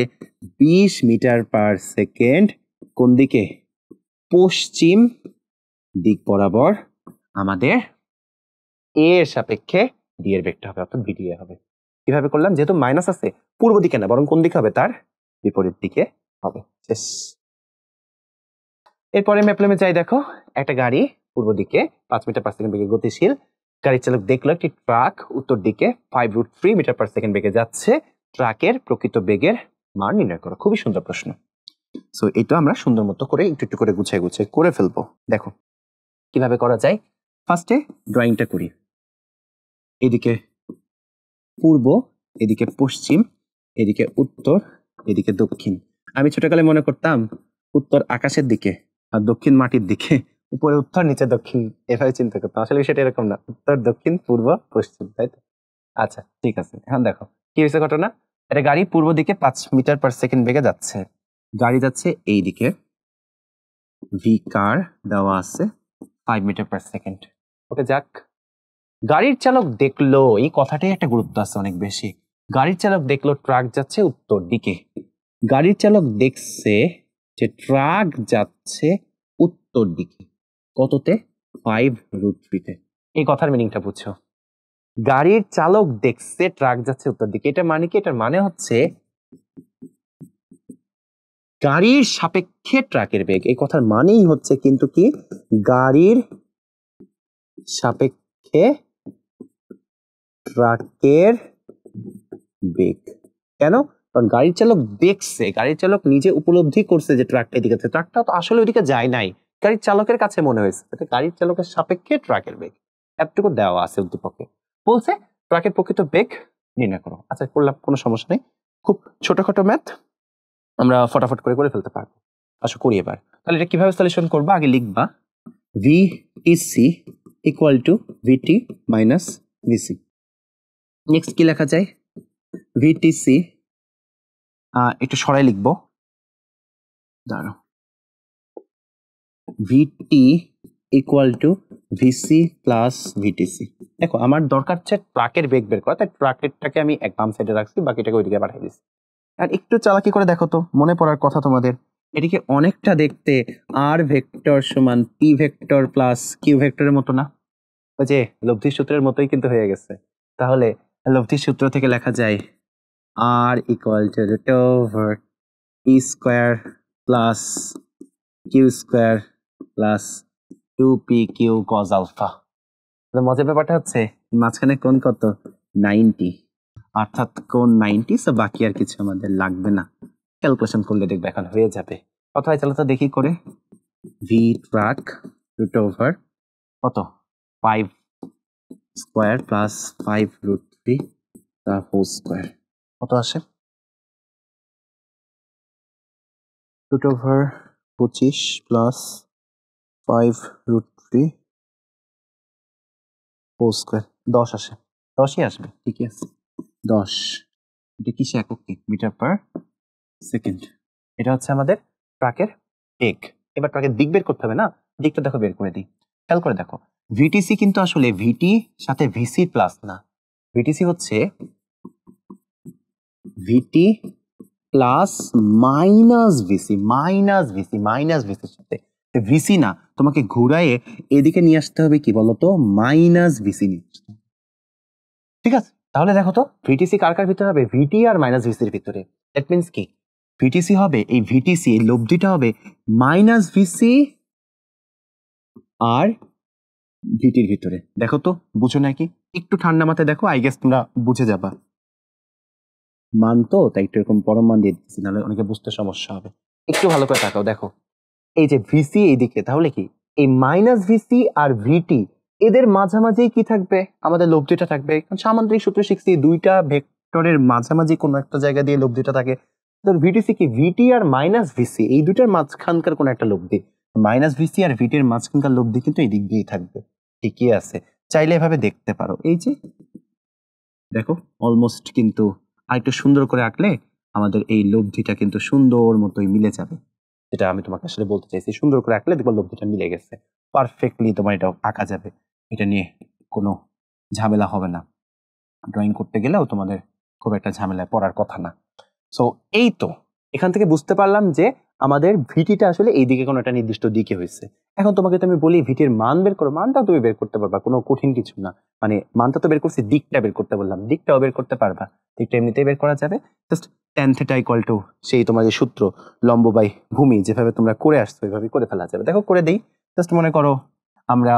S1: 20 মিটার পার সেকেন্ড কোন দিকে, পশ্চিম দিক বরাবর আমাদের এ এর সাপেক্ষে ডি এর বেগটা হবে, অর্থাৎ বিডিএ হবে। কিভাবে করলাম, যেহেতু মাইনাস আছে পূর্ব দিকে না বরং কোন দিকে হবে, তার বিপরীত দিকে হবে। শেষ। এরপরে ম্যাপলামে যাই, দেখো একটা গাড়ি পূর্ব দিকে 5 মিটার পার সেকেন্ড বেগে গতিশীল, গাড়ির চালক দেখলো একটি ট্রাক উত্তর দিকে 5√3 মিটার পার সেকেন্ড বেগে যাচ্ছে, ট্রাকের প্রকৃত বেগের মান নির্ণয় করো। খুবই সুন্দর প্রশ্ন। সো এটা আমরা সুন্দর মতো করে একটু একটু করে গুছাই গুছাই করে ফেলবো। দেখো কিভাবে করা যায়, ফার্স্টে ড্রয়িংটা করি। এদিকে পূর্ব, এদিকে পশ্চিম, এদিকে উত্তর, এদিকে দক্ষিণ। আমি ছোটকালে মনে করতাম উত্তর আকাশের দিকে আর দক্ষিণ মাটির দিকে, উপরে উত্তর নিচে দক্ষিণ, এভাবে চিন্তা করতাম। আসলে বিষয়টা এরকম না, উত্তর দক্ষিণ পূর্ব পশ্চিম, তাই তো। আচ্ছা ঠিক আছে, এখন দেখো কি হয়েছে ঘটনা। একটা গাড়ি পূর্ব দিকে 5 মিটার পার সেকেন্ড বেগে যাচ্ছে, গাড়ি যাচ্ছে এই দিকে, ভি কার দেওয়া আছে 5 মিটার পার সেকেন্ড। ওকে যাক, গাড়ির চালক দেখলো, এই কথাটাই একটা গুরুত্ব আছে অনেক বেশি। গাড়ির চালক দেখলো ট্রাক যাচ্ছে উত্তর দিকে, গাড়ির চালক দেখছে যে ট্রাক যাচ্ছে উত্তর দিকে, কততে 5√3-তে। এই কথার মিনিংটা বুঝছো, গাড়ির চালক দেখছে ট্রাক যাচ্ছে উত্তর দিকে, এটা মানে কি, এটার মানে হচ্ছে গাড়ির সাপেক্ষে ট্রাকের বেগ। এই কথার মানেই হচ্ছে কিন্তু কি, গাড়ির সাপেক্ষে ট্রাকের বেগ। কেন, কারণ গাড়ির চালক দেখছে, গাড়ির চালক নিজে উপলব্ধি করছে যে ট্রাকটা এদিকে আছে, ট্রাকটা তো আসলে ওইদিকে যায় নাই, গাড়ির চালকের কাছে মনে হয়েছে, গাড়ির চালকের সাপেক্ষে ট্রাকের বেগ এতটুকু দেওয়া আছে উদ্দীপকে। বলছে ট্রাকের প্রকৃত বেগ নির্ণয় করো। আচ্ছা করলাম, কোনো সমস্যা নেই, খুব ছোটখাটো ম্যাথ আমরা ফটাফট করে করে ফেলতে পারবো। আশা করি এবার তাহলে এটা কিভাবে সলিউশন করবা, আগে লিখবা VTC equal to VT minus VC. Next কি লেখা যায়, ভিটিসি একটু সরাই লিখবো, দাঁড়াও, VT equal to VC plus VTC, দেখো আমার দরকার হচ্ছে ট্রাকের বেগ বের করা, তাই ট্রাকেরটাকে আমি এক বাম সাইডে রাখছি, বাকিটাকে ওইদিকে পাঠিয়ে দিচ্ছি। আর একটু চালাকি করে দেখো তো, মনে পড়ার কথা তোমাদের, এটিকে অনেকটা দেখতে আর ভেক্টর সমান পি ভেক্টর প্লাস কিউ ভেক্টরের মতো না? ওই যে লব্ধির সূত্রের মতোই কিন্তু হয়ে গেছে। তাহলে লব্ধির সূত্র থেকে লেখা যায় R equal to root over P square plus Q square plus 2p Q cos alpha. মজার ব্যাপারটা হচ্ছে মাঝখানে কোণ কত? 90, অর্থাৎ কোণ 90, সো বাকি আর কিছু আমাদের লাগবে না, ক্যালকুলেশন করলে দেখবে এখন হয়ে যাবে। কত হয় চলো তো দেখি করে। ভি ট্রাক রুট ওভার কত 5 স্কোয়ার প্লাস 5 রুট 3 তার হোল স্কোয়ার, কত আসে? Root over 25 plus 5 root 3 whole square 10 আসে। 10ই আসবে, ঠিকই আছে 10। এটা কিসে একক? Metre per second. এটা হচ্ছে আমাদের ট্রাকের বেগ। এবার ট্রাকের দিক বের করতে হবে না, দিকটা দেখো বের করে দিই। খেয়াল করে দেখো, ভিটিসি কিন্তু আসলে ভিটি সাথে ভিসি প্লাস না, ভিটিসি হচ্ছে VT plus minus VC, minus VC, minus ভিসির সাথে ভিসি না, তোমাকে ঘুরাইয়ে এদিকে নিয়ে আসতে হবে কি বলতো, মাইনাস ভিসি নিয়ে আসতে হবে। ঠিক আছে, তাহলে দেখো তো ভিটিসি কার কার ভিতরে হবে? ভিটি আর মাইনাস ভিসির ভিতরে। দ্যাট মিনস কি, ভিটিসি হবে, এই ভিটিসি এই লব্ধিটা হবে মাইনাস ভিসি আর ভিটির ভিতরে। দেখো তো বুঝো নাকি? একটু ঠান্ডা মাথায় দেখো, আই গেস তোমরা বুঝে যাবা। মান তো তাই একটু এরকম পরম মান দিয়ে দিচ্ছি, নাহলে অনেকে বুঝতে সমস্যা হবে। একটু ভালো করে তাকাও, দেখো এই যে ভিসি এইদিকে, তাহলে কি এই মাইনাস ভিসি আর ভিটি এদের মাঝামাঝি কি থাকবে? আমাদের লব্ধিটা থাকবে। সামান্তরিক সূত্র শিখছি, দুইটা ভেক্টরের মাঝামাঝি কোনো একটা জায়গা দিয়ে লব্ধিটা থাকে। ভিটিসি কি ভিটি আর মাইনাস ভিসি এই দুইটার মাঝখানকার কোন একটা লব্ধি, মাইনাস ভিসি আর ভিটির মাঝখানকার লব্ধি কিন্তু এই দিক দিয়েই থাকবে। ঠিকই আছে, চাইলে এভাবে দেখতে পারো। এই যে দেখো অলমোস্ট কিন্তু আর একটু সুন্দর করে আঁকলে আমাদের এই লব্ধিটা কিন্তু সুন্দর মতোই মিলে যাবে। যেটা আমি তোমাকে আসলে বলতে চাইছি, সুন্দর করে আঁকলে দেখবো লব্ধিটা মিলে গেছে, পারফেক্টলি তোমার এটা আঁকা যাবে। এটা নিয়ে কোনো ঝামেলা হবে না, ড্রয়িং করতে গেলেও তোমাদের খুব একটা ঝামেলায় পড়ার কথা না। সো এই তো এখান থেকে বুঝতে পারলাম যে আমাদের ভিটিটা আসলে এই দিকে কোনো একটা নির্দিষ্ট দিকে হয়েছে। এখন তোমাকে তো আমি বলি ভিটির মান বের করো, মানটাও তুমি বের করতে পারবা, কোনো কঠিন কিছু না। মানে মানটা তো বের করছি, দিকটা বের করতে বললাম, দিকটাও বের করতে পারবা, দিকটা এমনিতেই বের করা যাবে। Just tan theta equal to সেই তোমার যে সূত্র লম্ব বাই ভূমি, যেভাবে তোমরা করে আসছো ওইভাবে করে ফেলা যাবে। দেখো করে দেই, জাস্ট মনে করো আমরা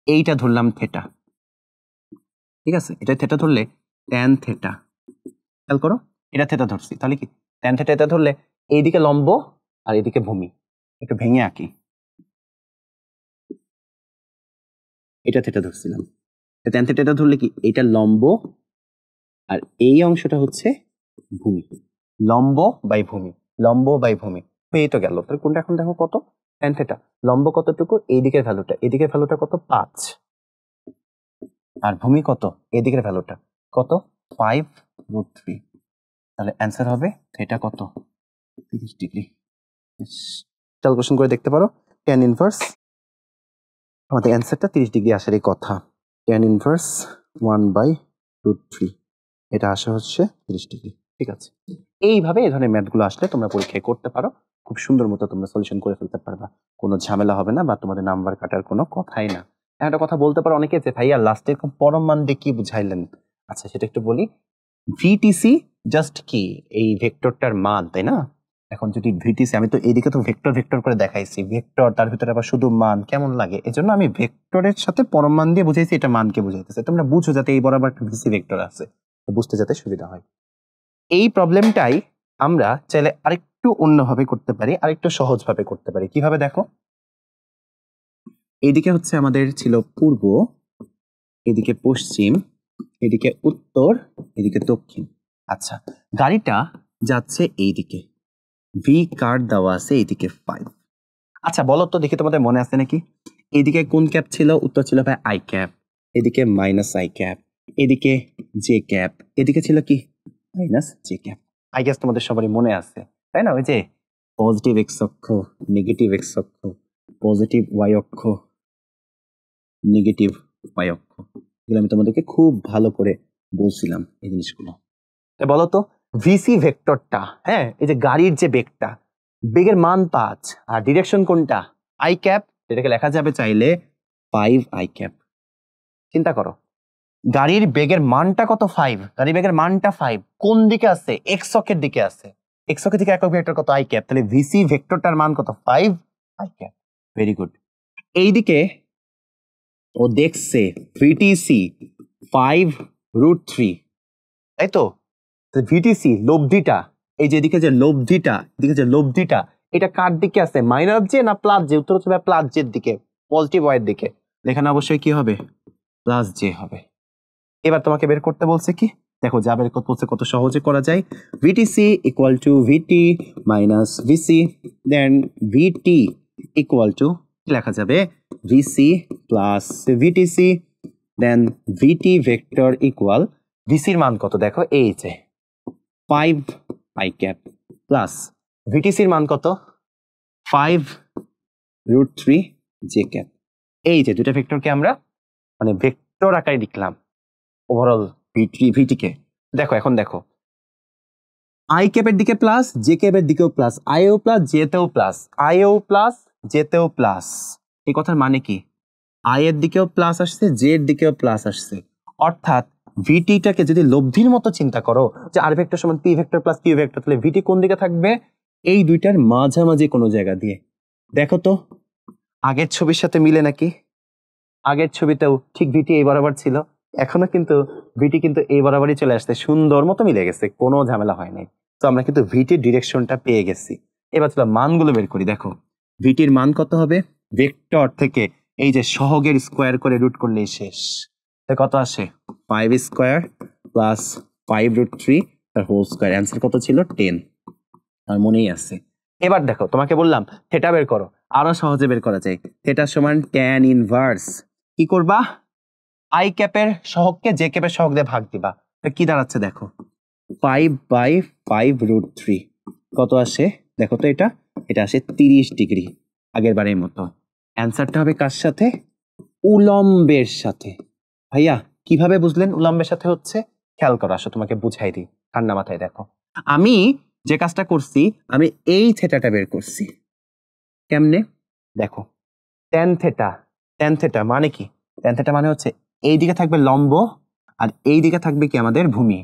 S1: এইটা ধরলাম থেটা, ঠিক আছে, এটা থেটা ধরলে ট্যান থেটা, খেয়াল করো এটা থেটা ধরছি, তাহলে কি ট্যান থেটা এটা ধরলে এইদিকে লম্ব আর এইদিকে ভূমি। একটু ভেঙে আঁকি, এটা থেটা ধরছিলাম, ট্যান থেটা এটা ধরলে কি এটা লম্ব আর এই অংশটা হচ্ছে ভূমি, লম্ব বাই ভূমি, লম্ব বাই ভূমি হয়ে তো গেল। তাহলে কোনটা এখন দেখো কত? ট্যান থেটা লম্ব কতটুকু? এইদিকের ভ্যালুটা, এদিকের ভ্যালুটা কত? 5, আর ভূমি কত? এদিকের ভ্যালুটা কত? 5√3। তাহলে অ্যান্সার হবে থেটা কত? 30 ডিগ্রি। ক্যালকুলেশন করে দেখতে পারো, ট্যান ইনভার্স আমাদের অ্যান্সারটা 30 ডিগ্রি আসারই কথা। ট্যান ইনভার্স 1/√3 এটা আসা হচ্ছে 30 ডিগ্রি। ঠিক আছে, এইভাবে এই ধরনের ম্যাথগুলো আসলে তোমরা পরীক্ষায় করতে পারো, খুব সুন্দর মতো তোমরা সলিউশন করে ফেলতে পারবা, কোনো ঝামেলা হবে না বা তোমাদের নাম্বার কাটার কোনো কথাই না। একটা কথা বলতে পারো অনেকে যে ভাইয়া লাস্টে এরকম পরম মান দিয়ে কি বুঝাইলেন? আচ্ছা সেটা একটু বলি। ভিটিসি জাস্ট কি এই ভেক্টরটার মান, তাই না? এখন যদি ভিটিসি, আমি তো এইদিকে তো ভেক্টর ভেক্টর করে দেখাইছি, ভেক্টর তার ভিতরে আবার শুধু মান কেমন লাগে, এজন্য আমি ভেক্টরের সাথে পরম মান দিয়ে বুঝাইছি, এটা মানকে বুঝাইতেছে। তোমরা বুঝো যাতে এই বরাবর একটা ভিসি ভেক্টর আছে, বুঝতে যাতে সুবিধা হয়। এই প্রবলেমটাই আমরা চাইলে আরেকটু অন্যভাবে করতে পারি, আরেকটু সহজভাবে করতে পারি। কিভাবে দেখো, এইদিকে হচ্ছে আমাদের ছিল পূর্ব, এদিকে পশ্চিম, এদিকে উত্তর, এদিকে দক্ষিণ। আচ্ছা গাড়িটা যাচ্ছে এইদিকে, ভি কার্ড দেওয়া আছে এইদিকে 5। আচ্ছা বলো তো দেখি তোমাদের মনে আছে নাকি, এইদিকে কোন ক্যাপ ছিল? উত্তর ছিল ভাই আই ক্যাপ, এদিকে মাইনাস আই ক্যাপ, এদিকে জে ক্যাপ, এদিকে ছিল কি minus J cap. I guess তোমাদের সবারই মনে আছে, তাই না? ওই যে পজিটিভ এক্স অক্ষ, নেগেটিভ এক্স অক্ষ, পজিটিভ ওয়াই অক্ষ, নেগেটিভ ওয়াই অক্ষ। এগুলো আমি তোমাদেরকে খুব ভালো করে বলছিলাম এই জিনিসগুলো। বলো তো ভিসি ভেক্টরটা, হ্যাঁ, এই যে গাড়ির যে বেগটা, বেগের মান 5 আর ডিরেকশন কোনটা, আই ক্যাপ, যেটাকে লেখা যাবে চাইলে 5 আই ক্যাপ। চিন্তা করো, গাড়ির বেগের মানটা কত, 5, গাড়ির বেগের মানটা 5, কোন দিকে আছে, এক্স অক্ষের দিকে আছে, এক্স অক্ষের দিকে একক ভেক্টর কত, আই ক্যাপ, তাহলে ভিসি ভেক্টরটার মান কত, 5 আই ক্যাপ। Very good. এইদিকে ও দেখছে ভিটিসি 5√3, তাই তো? ভিটিসি লব্ধিটা, এই যে এদিকে যে লব্ধিটা, এদিকে যে লব্ধিটা, এটা কার দিকে আছে, মাইনাস জে না প্লাস জে? উত্তর হচ্ছে প্লাস জের দিকে, পজিটিভ ওয়াইয়ের দিকে। এখানে অবশ্যই কি হবে, প্লাস জে হবে। এবার তোমাকে বের করতে বলছে কি, দেখো যা বের করতে বলছে কত সহজে করা যায়। VTC equal to VT minus VC, then VT equal to লেখা যাবে VC plus VTC, then VT vector equal ভিসির মান কত, দেখো এই যে 5 আই ক্যাপ প্লাস ভিটিসির মান কত, 5√3 জে ক্যাপ। এই যে দুটা ভেক্টরকে আমরা মানে ভেক্টর আকারে লিখলাম ওভারঅল ভিটিকে। দেখো এখন দেখো, আই ক্যাপের দিকে প্লাস, জে ক্যাপের দিকেও প্লাস, আইও প্লাস জেতেও প্লাস, আইও প্লাস জেতেও প্লাস। এই কথার মানে কি, আই এর দিকেও প্লাস আসছে, জে এর দিকেও প্লাস আসছে, অর্থাৎ ভিটিটাকে যদি লব্ধির মতো চিন্তা করো যে আর ভেক্টর সমান P vector plus Q vector, তাহলে ভিটি কোন দিকে থাকবে, এই দুইটার মাঝামাঝি কোনো জায়গা দিয়ে। দেখো তো আগের ছবির সাথে মিলে নাকি, আগের ছবিতেও ঠিক ভিটি এই বরাবর ছিল, এখনো কিন্তু ভিটি কিন্তু এই বরাবরই চলে আসছে, সুন্দর মতো মিলে গেছে, কোনো ঝামেলা হয় নাই। তো আমরা কিন্তু ভিটির ডিরেকশনটা পেয়ে গেছি। এবার চলো মানগুলো বের করি। দেখো ভিটির মান কত হবে, ভেক্টর থেকে এই যে সহগের স্কোয়ার করে রুট করলেই শেষ, কত আসে 5 স্কোয়ার প্লাস 5√3 তার হোল স্কোয়ার, অ্যান্সার কত ছিল 10, আর মনেই আছে। এবার দেখো তোমাকে বললাম থেটা বের করো, আরো সহজে বের করা যায়। থেটা সমান tan ইনভার্স, কি করবা, আই ক্যাপের সহগকে জে ক্যাপের সহগ দিয়ে ভাগ দিবা, কি দাঁড়াচ্ছে দেখো 5/5√3, কত আসে দেখো তো, এটা এটা আসে 30 ডিগ্রি, আগের বারের মতো। অ্যান্সারটা হবে কার সাথে, উলম্বের সাথে। ভাইয়া কিভাবে বুঝলেন উলম্বের সাথে হচ্ছে, খেয়াল করো, আসো তোমাকে বুঝাই দিই ঠান্ডা মাথায়। দেখো আমি যে কাজটা করছি, আমি এই থেটাটা বের করছি, কেমনে দেখো, ট্যান থেটা, ট্যান থেটা মানে কি, ট্যান থেটা মানে হচ্ছে এই দিকে থাকবে লম্ব আর এই দিকে থাকবে কি আমাদের ভূমি।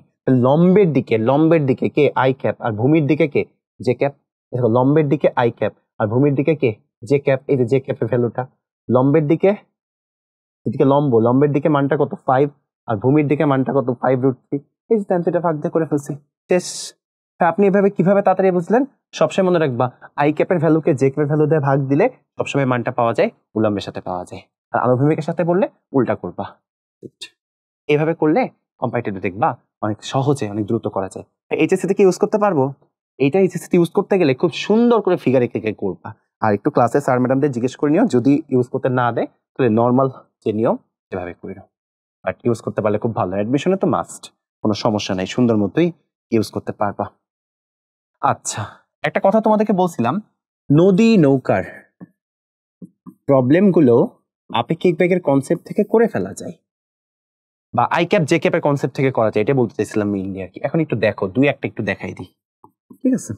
S1: লম্বের দিকে কে, আই ক্যাপ, আর ভূমির দিকে কে, জে ক্যাপ। দেখো লম্বের দিকে আই ক্যাপ আর ভূমির দিকে কে, জে ক্যাপ। এই যে জে ক্যাপের ভ্যালুটা, লম্বের দিকে, এদিকে লম্বের দিকে মানটা কত 5 আর ভূমির দিকে মানটা কত 5√3, এই যে ট্যান থেটা ভাগ দিয়ে করে ফেলছি, শেষ। আপনি এভাবে কিভাবে তাড়াতাড়ি বুঝলেন, সবসময় মনে রাখবা আই ক্যাপের ভ্যালুকে জে ক্যাপের ভ্যালু দিয়ে ভাগ দিলে সবসময় মানটা পাওয়া যায়, উলম্বের সাথে পাওয়া যায়। আর আনুভূমিকের সাথে বললে উল্টা করবা। এইভাবে করলে কম্পারেটিভে দেখবা অনেক সহজে অনেক দ্রুত করা যায়। এইচএসসি তে কি ইউজ করতে পারবো, এইটা এইচএসসি ইউজ করতে গেলে খুব সুন্দর করে ফিগার এঁকে করবা। আর একটু ক্লাসে স্যার ম্যাডামদের জিজ্ঞেস করে নিও, যদি ইউজ করতে না দেয় তাহলে নর্মাল যে নিয়ম সেভাবে করে নাও। বাট ইউজ করতে পারলে খুব ভালো, অ্যাডমিশনে তো মাস্ট, কোনো সমস্যা নাই, সুন্দর মতোই ইউজ করতে পারবা। আচ্ছা একটা কথা তোমাদেরকে বলছিলাম, নদী নৌকার প্রবলেমগুলো আপেক্ষিক বেগের কনসেপ্ট থেকে করে ফেলা যায়, বা আই ক্যাপ জে ক্যাপের কনসেপ্ট থেকে করা যায়, এটা বলতে চাইছিলাম মেইনলি আর কি। এখন একটু দেখো, দুই একটা একটু দেখাই দিই, ঠিক আছে?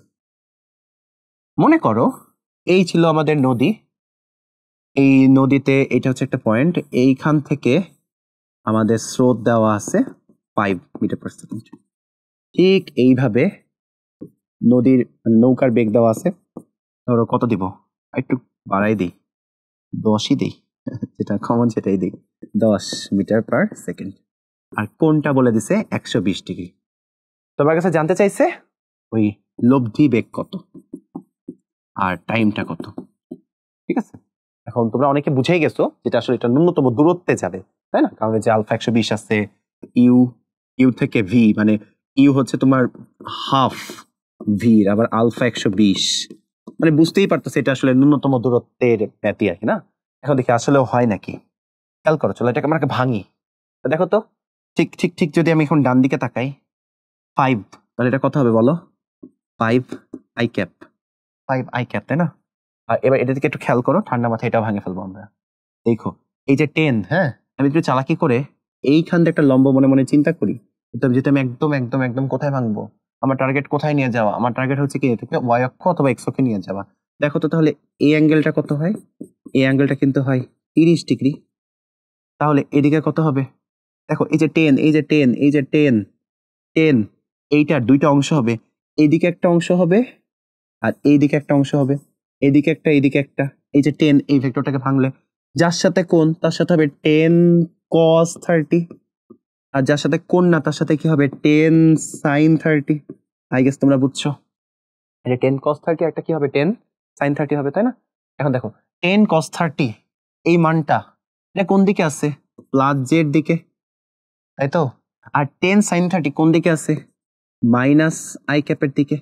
S1: মনে করো এই ছিল আমাদের নদী, এই নদীতে এটা হচ্ছে একটা পয়েন্ট, এইখান থেকে আমাদের স্রোত দেওয়া আছে 5 মিটার পার সেকেন্ড। ঠিক এইভাবে নদীর নৌকার বেগ দেওয়া আছে, ধরো কত দিব, একটু বাড়াই দিই, 10ই দিই, যেটা কমন সেটাই দিই, 10 মিটার পার সেকেন্ড। আর কোনটা বলে দিছে 120 ডিগ্রি। তোমার কাছে জানতে চাইছে ওই লব্ধি বেগ কত আর টাইমটা কত, ঠিক আছে? এখন তোমরা অনেকে বুঝেই গেছো যেটা আসলে এটা ন্যূনতম দূরত্বে যাবে, তাই না? কারণ যে আলফা 120 আছে, ইউ ইউ থেকে ভি, মানে ইউ হচ্ছে তোমার হাফ ভি, আবার আলফা 120, মানে বুঝতেই পারতেছে এটা আসলে ন্যূনতম দূরত্বের ব্যাপী আর কি না। এখন দেখি আসলেও হয় নাকি, খেয়াল করো, চলো এটাকে আমরা ভাঙি। দেখো তো ঠিক ঠিক ঠিক, যদি আমি এখন ডান দিকে তাকাই 5, তাহলে এটা কত হবে বলো, 5 আই ক্যাপ, 5 আই ক্যাপ, তাই না? আর এবার এটা দিকে একটু খেয়াল করো, ঠান্ডা মাথায় এটাও ভাঙে ফেলবো আমরা। দেখো এই যে 10, হ্যাঁ, আমি একটু চালাকি করে এইখান থেকে একটা লম্ব মনে মনে চিন্তা করি, যেহেতু আমি একদম একদম একদম কোথায় ভাঙবো, আমার টার্গেট কোথায় নিয়ে যাওয়া, আমার টার্গেট হচ্ছে কি ওয়াই অক্ষ অথবা এক্স অক্ষে নিয়ে যাওয়া। দেখো তো তাহলে এই অ্যাঙ্গেলটা কত হয়, এই অ্যাঙ্গেলটা কিন্তু হয় 30 ডিগ্রি। তাহলে এদিকে কত হবে, দেখো এই যে 10, এই যে 10, এই যে 10 10, এইটার দুইটা অংশ হবে, এইদিকে একটা অংশ হবে আর এইদিকে একটা অংশ হবে, এইদিকে একটা এইদিকে একটা। এই যে 10 এই ভেক্টরটাকে ভাঙলে যার সাথে কোণ তার সাথে হবে 10 cos 30, আর যার সাথে কোণ না তার সাথে কি হবে 10 sin 30। আই গেস তোমরা বুঝছো, এটা 10 cos 30 একটা কি হবে 10 sin 30 হবে, তাই না? এখন দেখো 10 cos 30 এই মানটা এটা কোন দিকে আছে, প্লাস জেড দিকে, তাই তো? আর 10 sin 30 কোন দিকে আছে, মাইনাস আই ক্যাপের দিকে।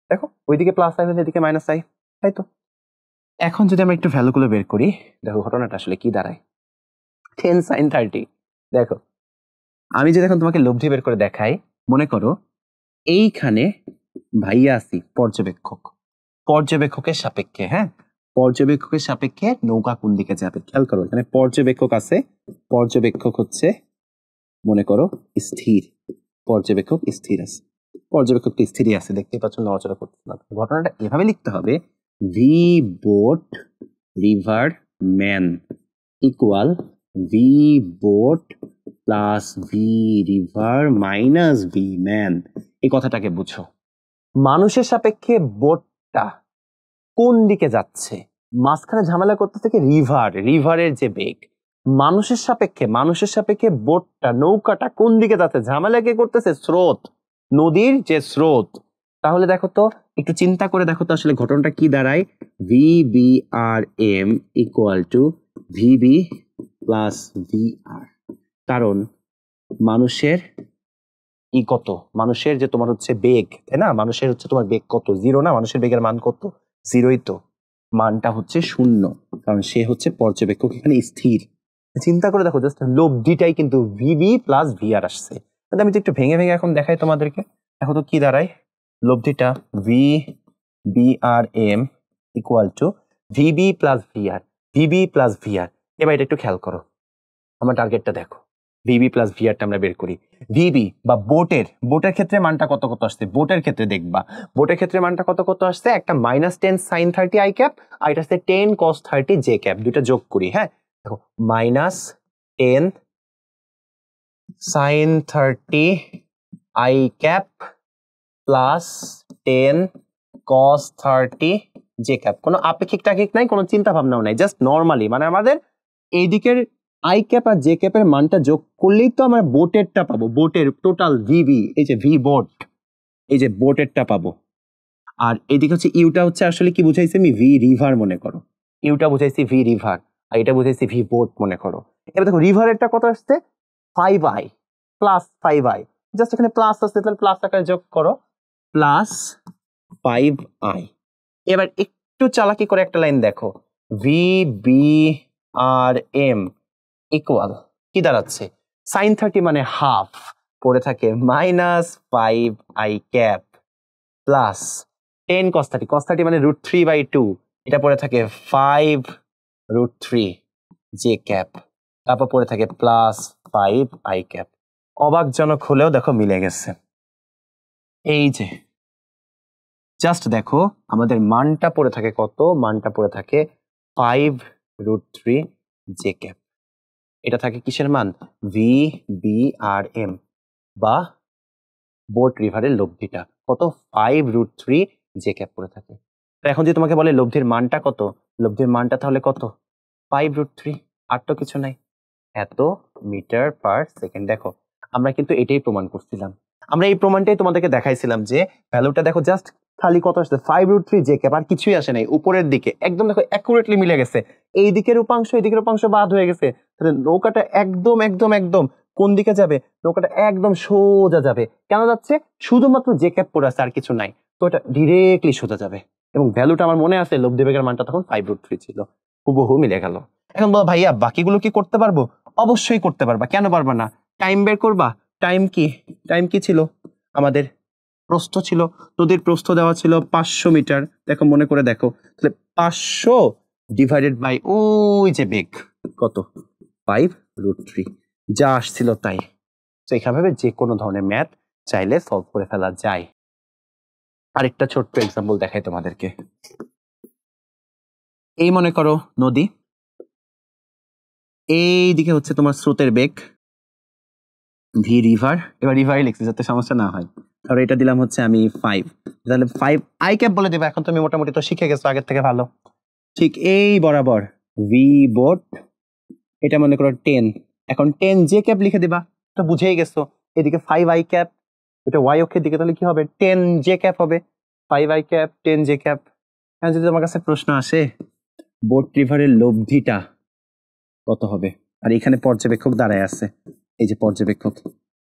S1: দেখো ওইদিকে প্লাস আই এদিকে মাইনাস আই, তাই তো? এখন যদি আমরা একটু ভ্যালুগুলো বের করি, দেখো ঘটনাটা আসলে কি দাঁড়ায়। 10 sin 30, দেখো আমি যদি এখন তোমাকে লব্ধি বের করে দেখাই, মনে করো এইখানে ভাইয়া আছি পর্যবেক্ষক, পর্যবেক্ষকের সাপেক্ষে, হ্যাঁ পর্যবেক্ষকের সাপেক্ষে নৌকা কোন দিকে যাবে খেয়াল করো, এখানে পর্যবেক্ষক আছে, পর্যবেক্ষক হচ্ছে মনে করো স্থির, পর্যবেক্ষক স্থির আছে, পর্যবেক্ষকটি স্থিরই আছে, দেখতে পাচ্ছ নড়াচড়া করতে না। ঘটনাটা এভাবে লিখতে হবে, V boat river man equal V boat plus V river minus V man. এই কথাটাকে বুঝো, মানুষের সাপেক্ষে বোটটা কোন দিকে যাচ্ছে, মাঝখানে ঝামেলা করতে থেকে রিভার, রিভারের যে বেগ, মানুষের সাপেক্ষে বোটটা নৌকাটা কোন দিকে যাচ্ছে, ঝামেলা কে করতেছে, স্রোত, নদীর যে স্রোত। তাহলে দেখো তো একটু চিন্তা করে দেখো তো আসলে ঘটনাটা কি দাঁড়ায়, V B R M equal to V B plus V R. কারণ মানুষের ই কত, মানুষের যে তোমার হচ্ছে বেগ, তাই না, মানুষের হচ্ছে তোমার বেগ কত, 0 না, মানুষের বেগের মান কত, 0ই তো, মানটা হচ্ছে 0, কারণ সে হচ্ছে পর্যবেক্ষক এখানে স্থির। চিন্তা করে দেখো জাস্ট লব্ধিটাই কিন্তু ভিবি প্লাস ভিআর আসছে। আমি একটু ভেঙে ভেঙে এখন দেখাই তোমাদেরকে, দেখো তো কি দাঁড়ায়, লব্ধিটা V B R M equal to VB plus VR, VB plus VR. এবার এটা একটু খেয়াল করো, আমার টার্গেটটা দেখো, ভিবি প্লাস ভিআরটা আমরা বের করি। ভিবি বা বোটের ক্ষেত্রে মানটা কত কত আসছে, বোটের ক্ষেত্রে দেখবা, বোটের ক্ষেত্রে মানটা কত কত আসছে, একটা -10 sin 30 আই ক্যাপ, আর এটা আসছে 10 cos 30 জে ক্যাপ, দুইটা যোগ করি, হ্যাঁ দেখো -10 sin 30 I cap plus 10 cos 30 J cap. কোনো আপেক্ষিক টাকিক নাই, কোনো চিন্তা ভাবনাও নাই, জাস্ট নর্মালি মানে আমাদের এই দিকের আই ক্যাপ আর জে ক্যাপের মানটা যোগ করলেই তো আমরা বোটেরটা পাবো, বোটের টোটাল ভিবি, এই যে ভি বোট, এই যে বোটেরটা পাবো। আর এদিকে হচ্ছে ইউটা হচ্ছে আসলে কি বুঝাইছি আমি, ভি রিভার মনে করো, ইউটা বুঝাইছি ভি রিভার, আর এটা বুঝাইছি ভি বোট মনে করো। এবার দেখো রিভারেরটা কত আসছে 5i প্লাস 5i, জাস্ট এখানে প্লাস আসছে, তাহলে প্লাস আকারে যোগ করো, প্লাস 5i। এবার একটু চালাকি করে একটা লাইন দেখো, V B R M equal কি দাঁড়াচ্ছে, sin 30 মানে হাফ, পড়ে থাকে -5i cap plus 10 cos 30, cos 30 মানে √3/2, এটা পড়ে থাকে 5√3 জে ক্যাপ, তারপর পড়ে থাকে প্লাস 5i ক্যাপ। অবাকজনক হলেও দেখো মিলে গেছে, এই যে জাস্ট দেখো আমাদের মানটা পড়ে থাকে কত, মানটা পড়ে থাকে 5√3 জে ক্যাপ। এটা থাকে কিসের মান, ভি বি আর এম বা বোট রিভারের লব্ধিটা কত, 5√3 জে ক্যাপ পড়ে থাকে। এখন যদি তোমাকে বলে লব্ধির মানটা কত, লব্ধির মানটা তাহলে কত, 5√3, আর তো কিছু নাই, এত মিটার পার সেকেন্ড। দেখো আমরা কিন্তু এটাই প্রমাণ করছিলাম, আমরা এই প্রমাণটাই তোমাদেরকে দেখাইছিলাম যে ভ্যালুটা দেখো জাস্ট খালি কত আসছে, 5√3 জে ক্যাপ, আর কিছুই আসে নাই, উপরের দিকে একদম দেখো অ্যাকুরেটলি মিলে গেছে, এই দিকের উপাংশ এই দিকের উপাংশ বাদ হয়ে গেছে, তাহলে নৌকাটা একদম একদম একদম কোন দিকে যাবে, নৌকাটা একদম সোজা যাবে। কেন যাচ্ছে, শুধুমাত্র জে ক্যাপ পড়ে আছে আর কিছু নাই, তো এটা ডিরেক্টলি সোজা যাবে। এবং ভ্যালুটা আমার মনে আছে, লব্ধি বেগের মানটা তখন 5√3 ছিল, হুবহু মিলে গেল। এখন বলো ভাইয়া বাকিগুলো কি করতে পারবো, অবশ্যই করতে পারবা, কেন পারবা না। টাইম বের করবা, টাইম কি ছিল আমাদের, প্রস্থ ছিল, তোদের প্রস্থ দেওয়া ছিল 500 মিটার, দেখো মনে করে দেখো, তাহলে 500 ডিভাইডেড বাই ওই যে বেগ কত, 5√3, যা আসছিল তাই। তো এভাবে যে কোনো ধরনের ম্যাথ চাইলে সলভ করে ফেলা যায়। আরেকটা ছোট্ট এক্সাম্পল দেখাই তোমাদেরকে। এই মনে করো নদী, এইদিকে হচ্ছে তোমার স্রোতের বেগ ভি রিভার। এবার রিভারই লিখছি যাতে সমস্যা না হয়। ধরো এটা দিলাম হচ্ছে আমি 5, তাহলে 5 আই ক্যাপ বলে দেবো। এখন তুমি মোটামুটি তো শিখে গেছো আগের থেকে ভালো। ঠিক এই বরাবর ভি বোট, এটা মনে করো 10, এখন 10 জে ক্যাপ লিখে দিবা, তো বুঝেই গেছো। এদিকে 5 আই ক্যাপ, এটা ওয়াই অক্ষের দিকে, তাহলে কি হবে 10 জে ক্যাপ হবে, 5 আই ক্যাপ 10 জে ক্যাপ। এখন যদি তোমার কাছে প্রশ্ন আসে বোট রিভারের লব্ধিটা কত হবে, আর এখানে পর্যবেক্ষক দাঁড়ায় আছে, এই যে পর্যবেক্ষক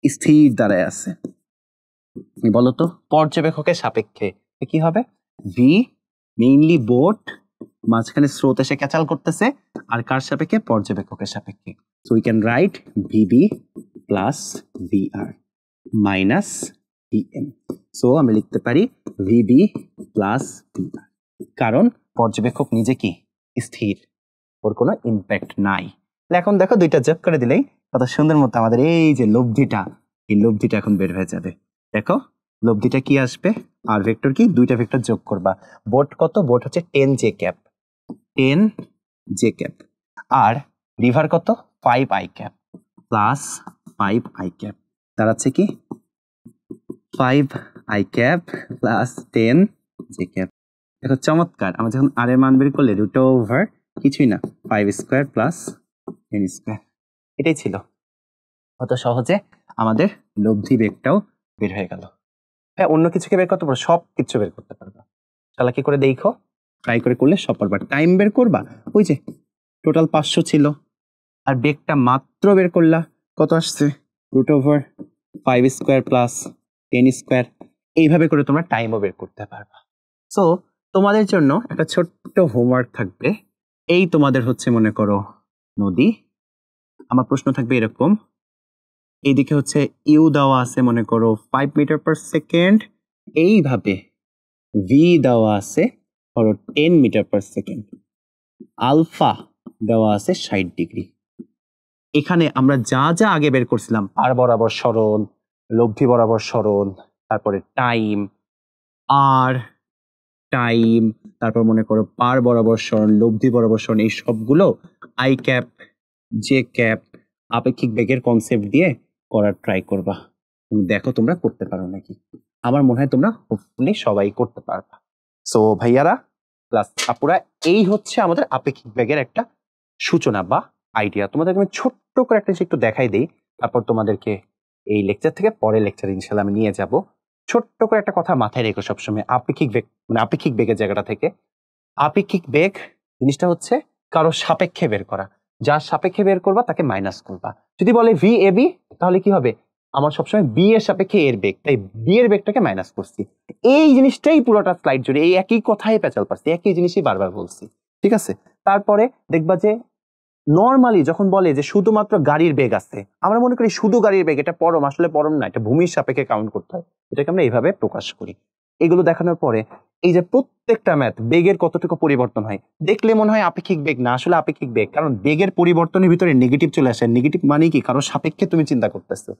S1: স্থির দাঁড়ায় আছে, বলতো পর্যবেক্ষকের সাপেক্ষে কি হবে, ভি মেইনলি বোট, মাঝখানে স্রোত এসে ক্যাচাল করতেছে, আর কার সাপেক্ষে, পর্যবেক্ষকের সাপেক্ষে। So we can write VB plus VR minus VM. So আমরা লিখতে পারি ভিবি প্লাস ভিআর, কারণ পর্যবেক্ষক নিজে কি স্থির, ওর কোনো ইম্প্যাক্ট নাই। এখন দেখো দুইটা যোগ করে দিলেই কত সুন্দর মতো আমাদের এই যে লব্ধিটা, এই লব্ধিটা এখন বের হয়ে যাবে। দেখো লব্ধিটা কি আসবে, আর ভেক্টর কি, দুইটা ভেক্টর যোগ করবা। বোট কত, বোট হচ্ছে 10 জে ক্যাপ, 10 জে ক্যাপ, আর রিভার কত 5 I cap plus 5 I cap, দাঁড়াচ্ছে কি 5 I cap plus 10 J cap. দেখো চমৎকার, আমরা যখন আর এর মান বের করলে রুট ওভার কিছুই না 5 স্কোয়ার প্লাস 10 স্কোয়ার, এটাই ছিল। অত সহজে আমাদের লব্ধি বেগটাও বের হয়ে গেল। হ্যাঁ, অন্য কিছুকে বের করতে পারো, সব কিছু বের করতে পারবা। চালাকি করে দেখো, ট্রাই করে করলে সব পারবা। টাইম বের করবা, ওই যে টোটাল 500 ছিল, আর বেগটা মাত্র বের করলা কত আসছে, root over 5 square plus 10 square. এইভাবে করে তোমরা টাইমও বের করতে পারবা। সো তোমাদের জন্য একটা ছোট্ট হোমওয়ার্ক থাকবে। এই তোমাদের হচ্ছে মনে করো নদী, আমার প্রশ্ন থাকবে এরকম, এইদিকে হচ্ছে ইউ দেওয়া আছে মনে করো 5 মিটার পার সেকেন্ড, এইভাবে ভি দেওয়া আছে ধরো 10 মিটার পার সেকেন্ড, আলফা দেওয়া আছে 60 ডিগ্রি। এখানে আমরা যা যা আগে বের করছিলাম, পার বরাবর সরণ, লব্ধি বরাবর সরণ, তারপরে টাইম, আর টাইম, তারপর মনে করো পার বরাবর সরণ, লব্ধি বরাবর সরণ, এই সবগুলো আই ক্যাপ জে ক্যাপ আপেক্ষিক বেগের কনসেপ্ট দিয়ে করার ট্রাই করবা। দেখো তোমরা করতে পারো নাকি। আমার মনে হয় তোমরা হোপফুলি সবাই করতে পারবা। সো ভাইয়ারা প্লাস আপুরা, এই হচ্ছে আমাদের আপেক্ষিক বেগের একটা সূচনা বা আইডিয়া। তোমাদেরকে আমি ছোট্ট করে একটা একটু দেখাই দিই, তারপর তোমাদেরকে এই লেকচার থেকে পরের লেকচার ইনশাল্লাহ আমি নিয়ে যাব। ছোট্ট করে একটা কথা মাথায় রেখো সবসময়, আপেক্ষিক বেগ মানে আপেক্ষিক বেগের জায়গাটা থেকে। আপেক্ষিক বেগ জিনিসটা হচ্ছে কারো সাপেক্ষে বের করা, যার সাপেক্ষে বের করবা তাকে মাইনাস করবা। যদি বলে ভি এ বি, তাহলে কি হবে, আমার সবসময় বি এর সাপেক্ষে এর বেগ, তাই বি এর বেগটাকে মাইনাস করছি। এই জিনিসটাই পুরোটা স্লাইড জুড়ে এই একই কথাই পেঁচাল পারছি, একই জিনিসই বারবার বলছি, ঠিক আছে। তারপরে দেখবা যে নর্মালি যখন বলে যে শুধুমাত্র গাড়ির বেগ আছে, আমরা মনে করি শুধু গাড়ির বেগ, এটা পরম, আসলে পরম না, এটা ভূমির সাপেক্ষে কাউন্ট করতে হয়, এটাকে আমরা এইভাবে প্রকাশ করি। এগুলো দেখানোর পরে এই যে প্রত্যেকটা ম্যাথ বেগের কতটুকু পরিবর্তন হয় দেখলে মনে হয় আপেক্ষিক বেগ না, আসলে আপেক্ষিক বেগ, কারণ বেগের পরিবর্তনের ভিতরে নেগেটিভ চলে আসে। নেগেটিভ মানে কি, কারো সাপেক্ষে তুমি চিন্তা করতেছো।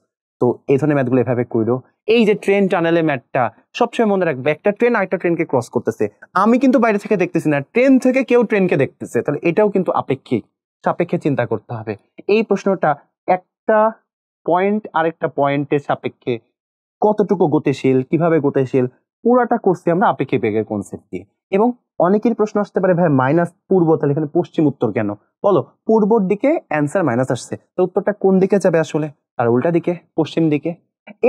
S1: তো এই ধরনের ম্যাথগুলো এভাবে করো। এই যে ট্রেন টানেলের ম্যাথটা সবসময় মনে রাখবে, একটা ট্রেন আরেকটা ট্রেনকে ক্রস করতেছে, আমি কিন্তু বাইরে থেকে দেখতেছি না, ট্রেন থেকে কেউ ট্রেনকে দেখতেছে, তাহলে এটাও কিন্তু আপেক্ষিক, সাপেক্ষে চিন্তা করতে হবে। এই প্রশ্নটা একটা পয়েন্ট আরেকটা পয়েন্টের সাপেক্ষে কতটুকু গতিশীল, কিভাবে গতিশীল, পুরাটা করছি আমরা আপেক্ষিক বেগের কনসেপ্ট দিয়ে। এবং অনেকের প্রশ্ন আসতে পারে, ভাই মাইনাস পূর্ব, তাহলে এখানে পশ্চিম উত্তর কেন? বলো, পূর্বর দিকে অ্যান্সার মাইনাস আসছে, তো উত্তরটা কোন দিকে যাবে আসলে? আর উল্টা দিকে, পশ্চিম দিকে।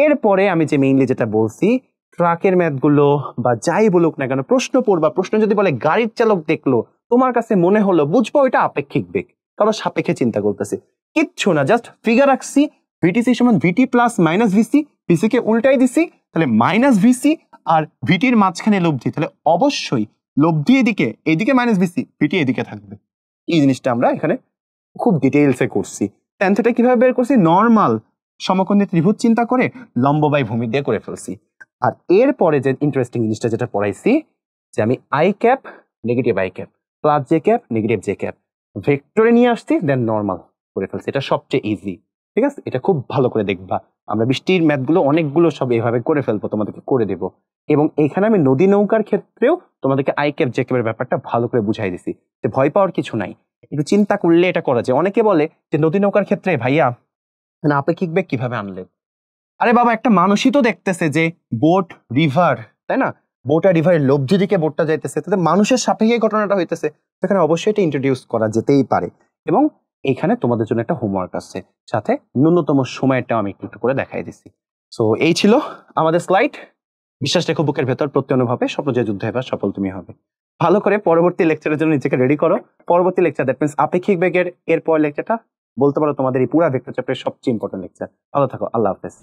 S1: এরপরে আমি যে মেইনলি যেটা বলছি, ট্রাকের ম্যাথগুলো বা যাই বলুক না কেন, প্রশ্ন পড়বা, প্রশ্ন যদি বলে গাড়ির চালক দেখলো, তোমার কাছে মনে হলো, বুঝবো এটা আপেক্ষিক বেগ, কারণ সাপেক্ষে চিন্তা করতেছি, কিচ্ছু না, জাস্ট ফিগার রাখছি, ভিটিসি সমান ভিটি প্লাস মাইনাস ভিসি, ভিসি কে উল্টাই দিছি, তাহলে মাইনাস ভিসি আর ভিটির মাঝখানে লব্ধি, তাহলে অবশ্যই লব্ধি এদিকে, এদিকে মাইনাস ভিসি, ভিটি এদিকে থাকবে। এই জিনিসটা আমরা এখানে খুব ডিটেইলসে করছি। tan থিটা কিভাবে বের করছি, নর্মাল সমকোণী ত্রিভুজ চিন্তা করে লম্ব বাই ভূমি দিয়ে করে ফেলছি। আর এরপরে যে ইন্টারেস্টিং জিনিসটা যেটা পড়াইছি, যে আমি I cap negative I cap plus J cap negative J cap ভেক্টরে নিয়ে আসছি, দেন নর্মাল করে ফেলছি, এটা সবচেয়ে ইজি। ঠিক আছে, এটা খুব ভালো করে দেখবা। আমরা বৃষ্টির ম্যাথগুলো অনেকগুলো সব এভাবে করে ফেলবো, তোমাদেরকে করে দেব। এবং এখানে আমি নদী নৌকার ক্ষেত্রেও তোমাদেরকে আই ক্যাপ জে ক্যাপের ব্যাপারটা ভালো করে বুঝাই দিছি, যে ভয় পাওয়ার কিছু নাই, একটু চিন্তা করলে এটা করা যায়। অনেকে বলে যে নদী নৌকার ক্ষেত্রে ভাইয়া মানে আপেক্ষিক বেগ কিভাবে আনলেন? আরে বাবা, একটা মানুষই তো দেখতেছে যে বোট রিভার, তাই না? বোট আর রিভারের লব্ধি দিকে বোটটা যাইতেছে, তাতে মানুষের সাপেক্ষে ঘটনাটা হইতেছে, সেখানে অবশ্যই এটা ইন্ট্রোডিউস করা যেতেই পারে। এবং এইখানে তোমাদের জন্য একটা হোমওয়ার্ক আছে, সাথে ন্যূনতম সময়টাও আমি একটু একটু করে দেখাই দিছি। সো এই ছিল আমাদের স্লাইড। বিশ্বাস রেখো বুকের ভেতর, প্রত্যনুভাবে স্বপ্ন যে যুদ্ধ এবার সফল তুমি হবে। ভালো করে পরবর্তী লেকচারের জন্য নিজেকে রেডি করো। পরবর্তী লেকচার, দ্যাট মিন্স আপেক্ষিক বেগের এরপর লেকচারটা বলতে পারো তোমাদের এই পুরা ভেক্টর চ্যাপ্টারের সবচেয়ে ইম্পর্টেন্ট লেকচার। ভালো থাকো, আল্লাহ হাফেজ।